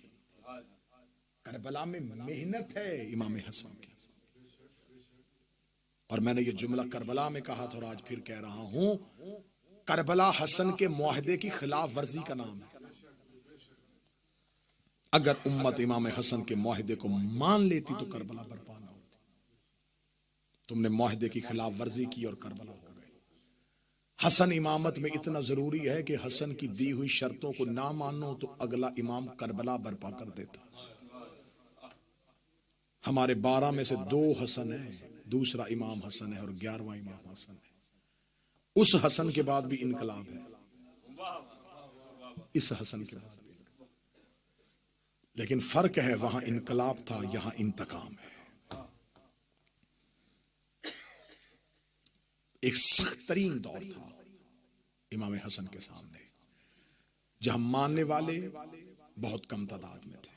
करबला में मेहनत है इमाम हसन की। और मैंने ये जुमला करबला में कहा था और आज फिर कह रहा हूं, करबला हसन के मुआहदे की खिलाफ वर्जी का नाम है। अगर उम्मत इमाम हसन के मुआहदे को मान लेती तो करबला बर्पा ना होती। तुमने मुआहदे की खिलाफ वर्जी की और करबला हो गई। हसन इमामत में इतना जरूरी है कि हसन की दी हुई शर्तों को ना मानो तो अगला इमाम करबला बर्पा कर देता। हमारे 12 में से 2 हसन है, दूसरा इमाम हसन है और 11वां इमाम हसन है। उस हसन के बाद भी इनकलाब है, इस हसन के बाद भी। लेकिन फर्क है, वहां इनकलाब था, यहां इंतकाम है। एक सख्त तरीन दौर था इमाम हसन के सामने, जहां मानने वाले बहुत कम तादाद में थे।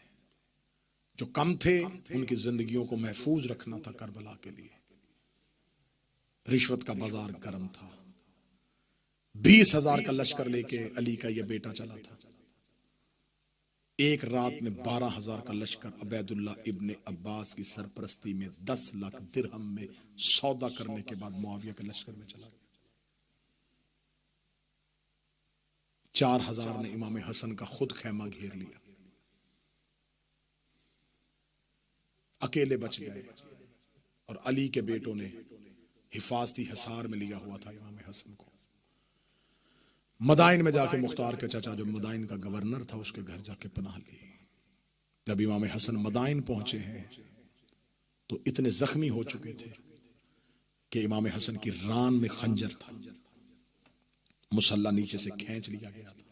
जो कम थे उनकी जिंदगियों को महफूज रखना था करबला के लिए। रिश्वत का बाजार गर्म था। 20,000 का लश्कर लेके अली का यह बेटा चला था। एक रात में 12,000 का लश्कर अबैदुल्ला इब्ने अब्बास की सरपरस्ती में 10 लाख दिरहम में सौदा करने के बाद मुआविया के लश्कर में चला गया। 4,000 ने इमाम हसन का खुद खैमा घेर लिया, अकेले बच गए। और अली के बेटों ने हिफाजती हिसार में लिया हुआ था इमाम हसन को। मदाइन में जाके मुख्तार के चाचा जो मदाइन का गवर्नर था उसके घर जाके पनाह ली। जब इमाम हसन मदाइन पहुंचे हैं तो इतने जख्मी हो चुके थे कि इमाम हसन की रान में खंजर था। मुसल्ला नीचे से खींच लिया गया था।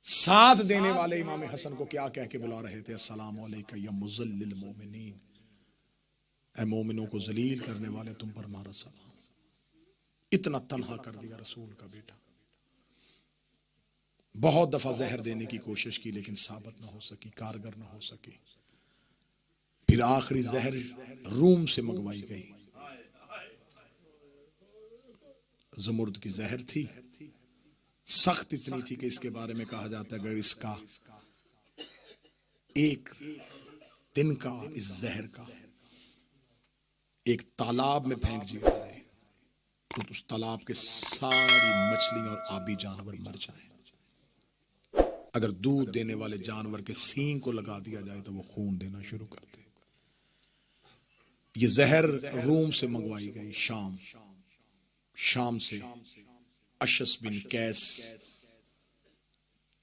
साथ देने वाले इमाम हसन को क्या कह के बुला रहे थे, अस्सलामु अलैका या मुज़ल्लिल मोमिनीन, ऐ मोमिनों को जलील करने वाले तुम पर हमारा सलाम। इतना तन्हा कर दिया रसूल का बेटा। बहुत दफा जहर देने की कोशिश की लेकिन साबित ना हो सकी, कारगर ना हो सकी। फिर आखिरी जहर रूम से मंगवाई गई। ज़मुर्द की जहर थी, सख्त इतनी थी कि इसके बारे में कहा जाता है अगर इसका एक तिनका इस जहर का एक तालाब में फेंक दिया जाए तो उस तालाब के सारी मछलियां और आबी जानवर मर जाएं। अगर दूध देने वाले जानवर के सींग को लगा दिया जाए तो वो खून देना शुरू कर दे। ये जहर रूम से मंगवाई गई, शाम से अशस बिन कैस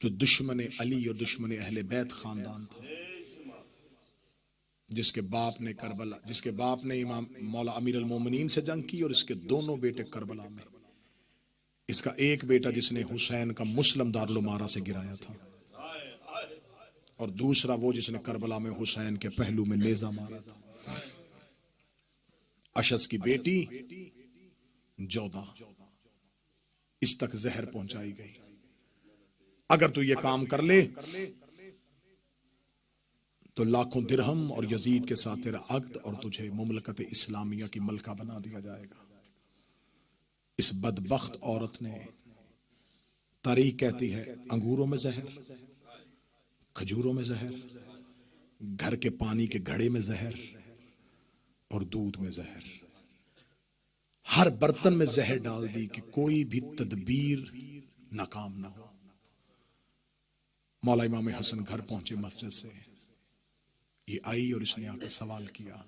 जो दुश्मन अली और दुश्मन अहले बैत खानदान था, जिसके बाप ने इमाम मौला अमीर अल मोमिनीन से जंग की और इसके दोनों बेटे करबला में। इसका एक बेटा जिसने हुसैन का मुस्लिम दारुल उमारा से गिराया था और दूसरा वो जिसने करबला में हुसैन के पहलू में नेजा मारा था। अशस की बेटी जोधा, इस तक जहर पहुंचाई गई। अगर तू ये काम कर ले तो लाखों दिरहम और यजीद के साथ तेरा अक्द और तुझे मुमलकत इस्लामिया की मलका बना दिया जाएगा। इस बदबख्त औरत ने, तारीख कहती है, अंगूरों में जहर, खजूरों में जहर, घर के पानी के घड़े में जहर और दूध में जहर, हर बर्तन में जहर डाल दी कि कोई भी तदबीर नाकाम ना हो। मौला इमाम हसन घर पहुंचे मस्जिद से, ये आई और इसने आकर सवाल किया,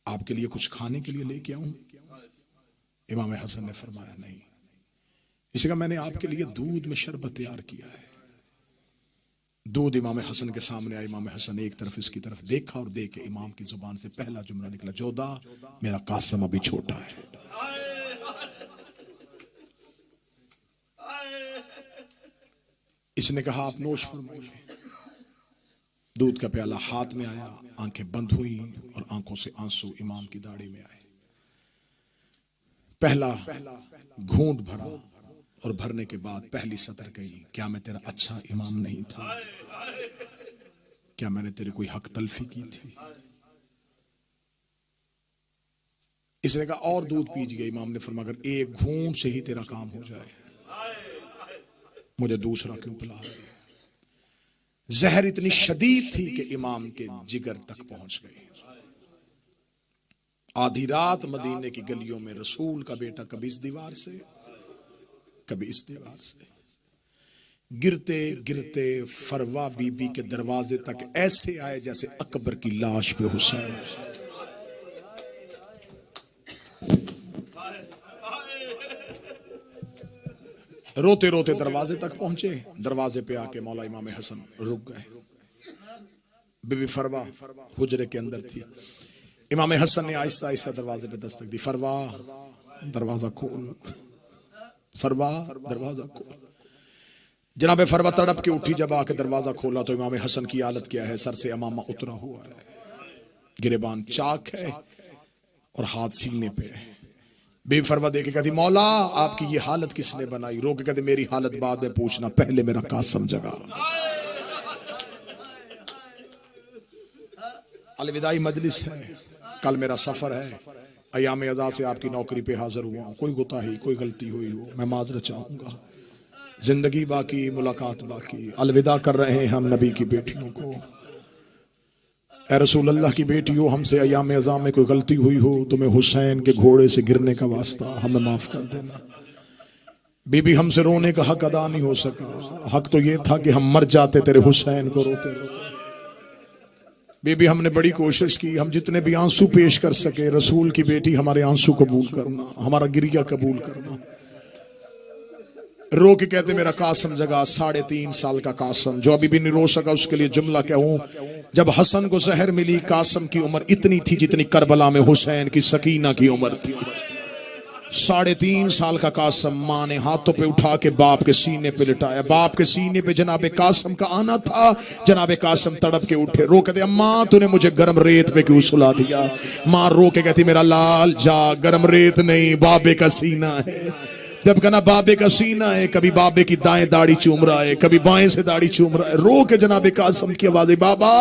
आपके लिए कुछ खाने के लिए लेके आऊं? इमाम हसन ने फरमाया नहीं। इसी का मैंने आपके लिए दूध में शरबत तैयार किया है। दूध इमाम हसन के सामने आया। इमाम हसन एक तरफ इसकी तरफ देखा और देख के इमाम की जुबान से पहला जुमला निकला, जोधा मेरा कासिम अभी छोटा है। इसने कहा आप नोश फरमाइए। दूध का प्याला हाथ में आया, आंखें बंद हुई और आंखों से आंसू इमाम की दाढ़ी में आए। पहला घूंट भरा और भरने के बाद पहली सतर कही, क्या मैं तेरा अच्छा इमाम नहीं था? क्या मैंने तेरे कोई हक तलफी की थी? इसने कहा और दूध पीजिए। इमाम ने फरमाया अगर एक घूंट से ही तेरा काम हो जाए, मुझे दूसरा क्यों पिला रहे? जहर इतनी शदीद थी कि इमाम के जिगर तक पहुंच गई। आधी रात मदीने की गलियों में रसूल का बेटा कभी इस दीवार से कभी इस दीवार से, गिरते गिरते फरवा बीबी के दरवाजे तक ऐसे आए जैसे अकबर की लाश पे हुसैन। रोते रोते दरवाजे तक पहुंचे। दरवाजे पे आके मौला इमाम हसन रुक गए। बीबी फरवा हुजरे के अंदर थी। इमाम हसन ने आहिस्ता आहिस्ता दरवाजे पे दस्तक दी। फरवा दरवाजा खोल, फरवा दरवाजा खोल। जनाबे फरवा तड़प के उठी। जब आके दरवाजा खोला तो इमाम हसन की हालत क्या है? सर से अमामा उतरा हुआ है, गिरेबान चाक है और हाथ सीने पे है। बेबी फरवा देखे कहती मौला आपकी ये हालत किसने बनाई? रो के कहते मेरी हालत बाद में पूछना, पहले मेरा कासम जगा। अलविदाई मजलिस है, कल मेरा सफर है। अयाम अज़ा से आपकी नौकरी पे हाजिर हुआ हूं। कोई गुताही कोई गलती हुई हो मैं माजरत चाहूंगा। जिंदगी बाकी, मुलाकात बाकी। अलविदा कर रहे हैं हम नबी की बेटियों को। ऐ रसूल अल्लाह की बेटियों, हमसे अयाम अज़ा में कोई गलती हुई हो, तुम्हें हुसैन के घोड़े से गिरने का वास्ता, हमें माफ कर देना। बीबी हमसे रोने का हक अदा नहीं हो सका। हक तो ये था कि हम मर जाते तेरे हुसैन को रोते रोते। बीबी हमने बड़ी कोशिश की, हम जितने भी आंसू पेश कर सके। रसूल की बेटी हमारे आंसू कबूल करना, हमारा गिरिया कबूल करना। रो के कहते मेरा कासम जगा। 3.5 साल का कासम जो अभी भी नहीं रो सका, उसके लिए जुमला कहूं। जब हसन को जहर मिली, कासम की उम्र इतनी थी जितनी करबला में हुसैन की सकीना की उम्र थी। 3.5 साल का कासम मां ने हाथों पे उठा के बाप के सीने पे लिटाया। बाप के सीने पे जनाबे कासम का आना था। जनाबे कासम तड़प के उठे। रो कहते अम्मा तूने मुझे गर्म रेत पे क्यों सुला दिया? मां रो के कहती मेरा लाल जा, गर्म रेत नहीं बाबे का सीना है। जब कहना बाबे का सीना है, कभी बाबे की दाएं दाढ़ी चूम रहा है, कभी बाएं से दाढ़ी चूम रहा है। रो के जनाबे कासम की आवाज, बाबा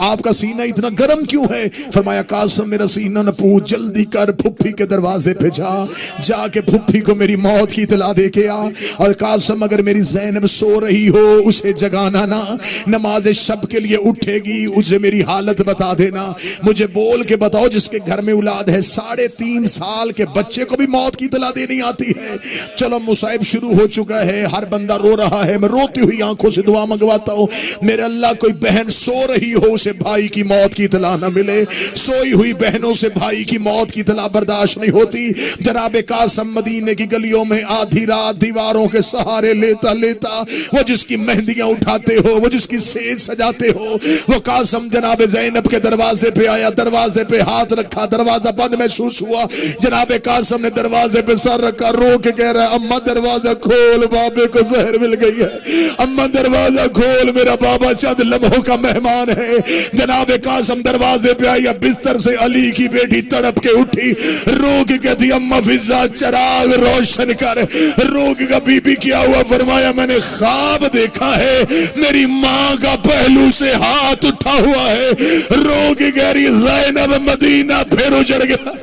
आपका सीना इतना गर्म क्यों है? फरमाया कासम मेरा सीना न पूछ, जल्दी कर फुफ्फी के दरवाजे पे जा, जाके फुफ्फी को मेरी मौत की इतला दे के आ। और कासम अगर मेरी ज़ैनब सो रही हो उसे जगाना ना, नमाज शब के लिए उठेगी उसे मेरी हालत बता देना। मुझे बोल के बताओ जिसके घर में औलाद है 3.5 साल के बच्चे को भी मौत की इतला देनी आती है? चलो मुसाइब शुरू हो चुका है, हर बंदा रो रहा है। मैं रोती हुई आंखों से दुआ मंगवाता हूं, मेरे अल्लाह कोई बहन सो रही हो उसे भाई की मौत की इतला न मिले। सोई हुई बहनों से भाई की मौत की इतला बर्दाश्त नहीं होती। जनाबे कासम मदीने की गलियों में आधी रात दीवारों के सहारे लेता लेता, वो जिसकी मेहंदियां उठाते हो, वो जिसकी सेज सजाते हो, वो कासम जनाबे ज़ैनब के दरवाजे पे आया। दरवाजे पे हाथ रखा, दरवाजा बंद महसूस हुआ। जनाबे कासम ने दरवाजे पे सर रखा, रो के कह रहा अम्मा दरवाजा खोल, बाबे को जहर मिल गई है। अम्मा दरवाजा खोल, मेरा बाबा चंद लम्हों का मेहमान है। जनाबे कासम दरवाजे पे आई। बिस्तर से अली की बेटी तड़प के उठी, रो के कहती अम्मा फिजा चिराग रोशन कर। रो के बीबी क्या हुआ? फरमाया मैंने ख्वाब देखा है, मेरी माँ का पहलू से हाथ उठा हुआ है। रो के कह रही ज़ैनब मदीना फिर उजड़ गया।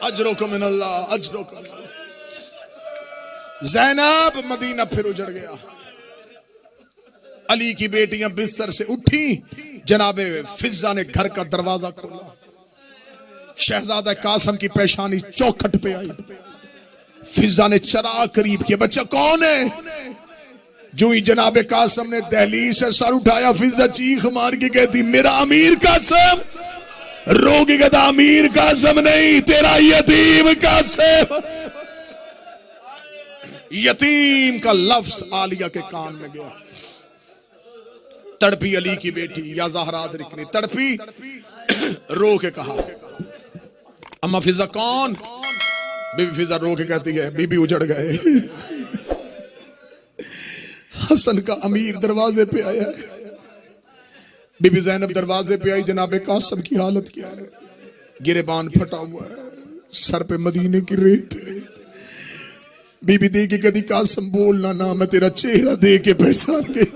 अजरो मिनल्लाह, अजरो ज़ैनब मदीना फिर उजड़ गया। अली की बेटियां बिस्तर से उठी। जनाबे फिजा ने घर का दरवाजा खोला। शहजादा कासम की पेशानी चौखट पे आई। फिजा ने चराग करीब किया, बच्चा कौन है? जो ही जनाबे कासम ने दहलीज से सर उठाया, फिजा चीख मार के कहती मेरा अमीर कासम। रो के कहता अमीर कासम नहीं, तेरा यतीम कासम। यतीम का लफ्ज आलिया के कान में गया। तड़पी अली की बेटी या ज़हरा ने तड़पी, रो के कहा अम्मा फिजा कौन? बीबी फिजा रो के कहती है बीबी उजड़ गए। हसन का अमीर दरवाजे पे आया है। बीबी ज़ैनब दरवाजे पे आई, जनाबे कासम की हालत क्या है? गिरेबान फटा हुआ है, सर पे मदीने की रेत है। बीबी देखी कदी कासम बोलना ना, मैं तेरा चेहरा देख के पहचान गई।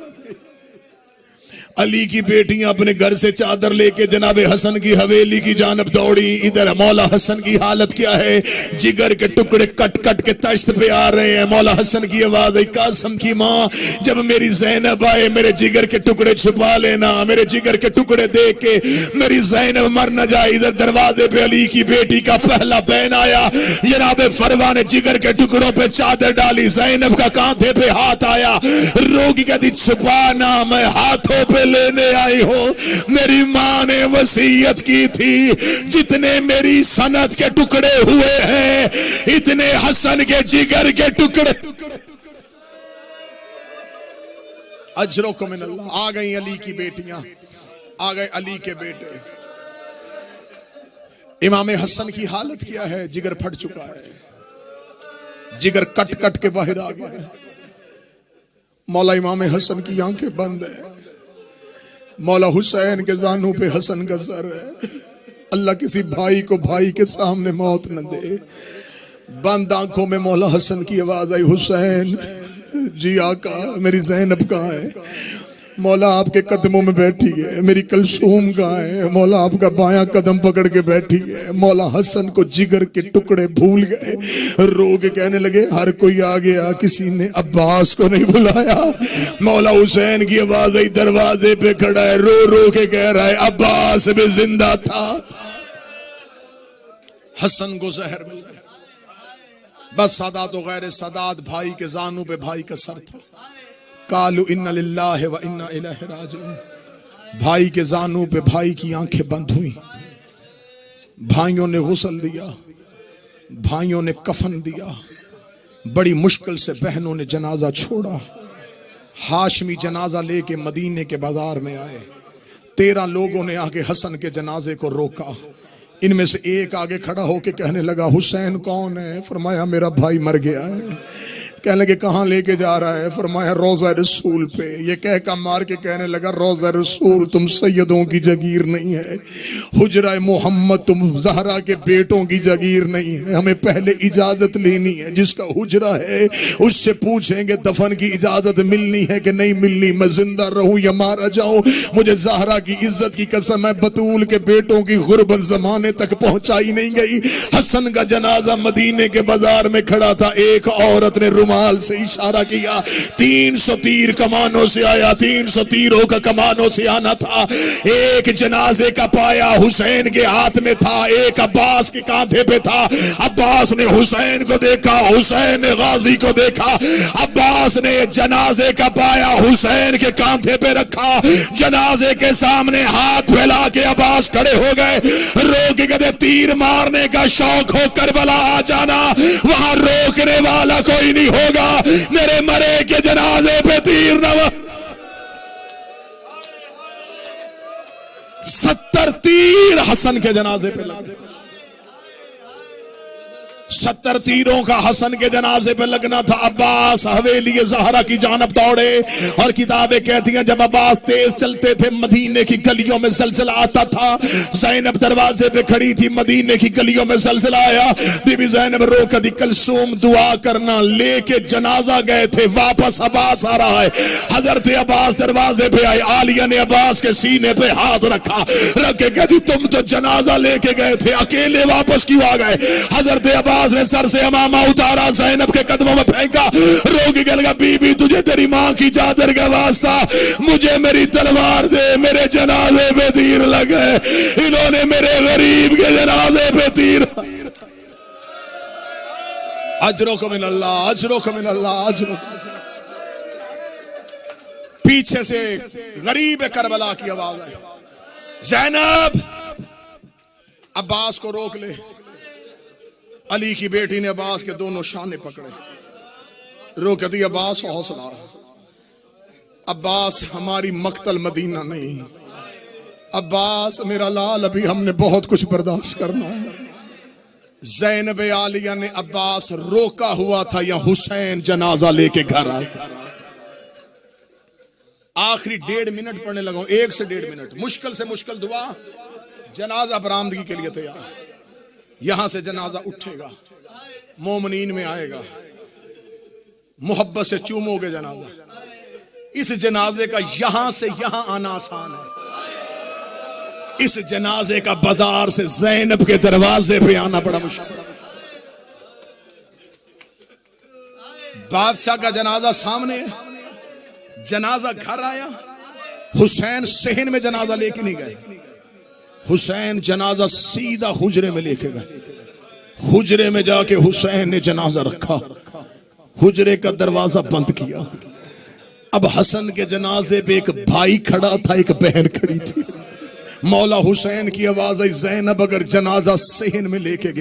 अली की बेटियां अपने घर से चादर लेके जनाबे हसन की हवेली की जानब दौड़ी। इधर मौला हसन की हालत क्या है? जिगर के टुकड़े कट कट के तश्त पे आ रहे हैं। मौला हसन की आवाज आई, कासम की माँ जब मेरी ज़ैनब आए मेरे जिगर के टुकड़े छुपा लेना, मेरे जिगर के टुकड़े देख के मेरी ज़ैनब मर न जाए। इधर दरवाजे पे अली की बेटी का पहला बहन आया। जनाबे फरवा ने जिगर के टुकड़ों पे चादर डाली, ज़ैनब का कांधे पे हाथ आया। रोगी कहती छुपाना, मैं हाथों पे लेने आई हो। मेरी मां ने वसीयत की थी जितने मेरी सनत के टुकड़े हुए हैं इतने हसन के जिगर के टुकड़े। अजरो मिन अल्लाह। आ गई अली की बेटियां, आ गए अली के बेटे। इमाम हसन की हालत क्या है? जिगर फट चुका है, जिगर कट कट के बाहर आ गया। मौला इमाम हसन की आंखें बंद है। मौला हुसैन के जानू पे हसन का सर है। अल्लाह किसी भाई को भाई के सामने मौत न दे। बंद आंखों में मौला हसन की आवाज आई, हुसैन जी आका मेरी ज़ैनब कहाँ है? मौला आपके कदमों में बैठी है। मेरी कलसूम कहाँ है? मौला आपका बायां कदम पकड़ के बैठी है। मौला हसन को जिगर के टुकड़े भूल गए। रो के कहने लगे हर कोई आ गया, किसी ने अब्बास को नहीं बुलाया। मौला हुसैन की आवाज आई, दरवाजे पे खड़ा है, रो रो के कह रहा है अब्बास भी जिंदा था। हसन को जहर मिल गया। बस सादात गैर सादात भाई के जानू पे भाई का सर था। कालू इन्ना लिल्लाहि व इन्ना इलैहि राजिऊन। भाई के जानू पे भाई की आंखें बंद हुई। भाइयों ने गुस्ल दिया, भाइयों ने कफन दिया। बड़ी मुश्किल से बहनों ने जनाजा छोड़ा। हाशमी जनाजा लेके मदीने के बाजार में आए। 13 लोगों ने आके हसन के जनाजे को रोका। इनमें से एक आगे खड़ा होके कहने लगा हुसैन कौन है? फरमाया मेरा भाई मर गया है। कहने लगे कहाँ लेके जा रहा है? फरमाया रोज़ा रसूल पे। ये कह का मार के कहने लगा रोज़ा रसूल तुम सैयदों की जगीर नहीं है, हुजरा मोहम्मद तुम ज़हरा के बेटों की जगीर नहीं है। हमें पहले इजाजत लेनी है। जिसका हुजरा है उससे पूछेंगे दफन की इजाजत मिलनी है कि नहीं मिलनी। मैं जिंदा रहूं या मारा जाऊं, मुझे ज़हरा की इज्जत की कसम है बतूल के बेटों की गुर्बत जमाने तक पहुंचाई नहीं गई। हसन का जनाजा मदीने के बाजार में खड़ा था। एक औरत ने रुमाल से इशारा किया। 300 तीर कमानों से आया। 300 तीरों का कमानों से आना था। एक जनाजे का पाया हुसैन के हाथ में था, एक अब्बास के कांधे पे था। अब्बास ने हुसैन को देखा, हुसैन ने गाजी को देखा। अब्बास ने जनाजे का पाया हुसैन के कांधे पे रखा। जनाजे के सामने हाथ फैला के अब्बास खड़े हो गए। रो के कहते तीर मारने का शौक हो करबला आ जाना, वहां रोकने वाला कोई नहीं होगा। मेरे मरे के जनाजे पे तीर न 70 तीर हसन के जनाजे पे लगे। 70 तीरों का हसन के जनाजे पे लगना था। अब्बास हवेली ज़हरा की जानब दौड़े और किताबें कहती हैं जब अब्बास तेज चलते थे मदीने की गलियों में ज़लज़ला आता था। ज़ैनब दरवाजे पे खड़ी थी, मदीने की गलियों में ज़लज़ला आया। बीबी ज़ैनब रो कर दी कलसूम दुआ करना। लेके जनाजा गए थे, वापस अब्बास आ रहा है। हजरत अब्बास दरवाजे पे आए। आलिया ने अब्बास के सीने पे हाथ रखा, रख के कहती तुम तो जनाजा लेके गए थे, अकेले वापस क्यों आ गए? हजरत अब्बास ने सर से अमामा उतारा, ज़ैनब के कदमों में फेंका। रोगी कहने लगा बीबी तुझे तेरी माँ की चादर का वास्ता, मुझे मेरी तलवार दे, मेरे जनाजे पे तीर लगे। इन्होंने मेरे गरीब के जनाजे पे तीर। अजरो को मिन अल्लाह, अजरो को मिन अल्लाह, अजरो। पीछे से गरीब करबला की आवाज आई, ज़ैनब अब्बास को रोक ले। अली की बेटी ने अब्बास के दोनों शाने पकड़े, रोक दी, अब्बास हौसला, अब्बास हमारी मक्तल मदीना नहीं, अब्बास मेरा लाल, अभी हमने बहुत कुछ बर्दाश्त करना है। ज़ैनब आलिया ने अब्बास रोका हुआ था, या हुसैन जनाजा लेके घर आया। आखिरी 1.5 मिनट पढ़ने लगा, 1 से 1.5 मिनट, मुश्किल से मुश्किल दुआ, जनाजा बरामदगी के लिए तैयार। यहां से जनाजा उठेगा, मोमनीन में आएगा, मोहब्बत से चूमोगे जनाजा। इस जनाजे का यहां से यहां आना आसान है, इस जनाजे का बाजार से ज़ैनब के दरवाजे पे आना बड़ा मुश्किल। बादशाह का जनाजा सामने है, जनाजा घर आया, हुसैन सहन में जनाजा लेके नहीं गए, हुसैन जनाजा सीधा हुजरे में लेके गए। हुजरे में जाके हुसैन ने जनाजा रखा, हुजरे का दरवाजा बंद किया। अब हसन के जनाजे पे एक भाई खड़ा था, एक बहन खड़ी थी। मौला हुसैन की आवाज आई, ज़ैनब अगर जनाजा सहन में लेके गए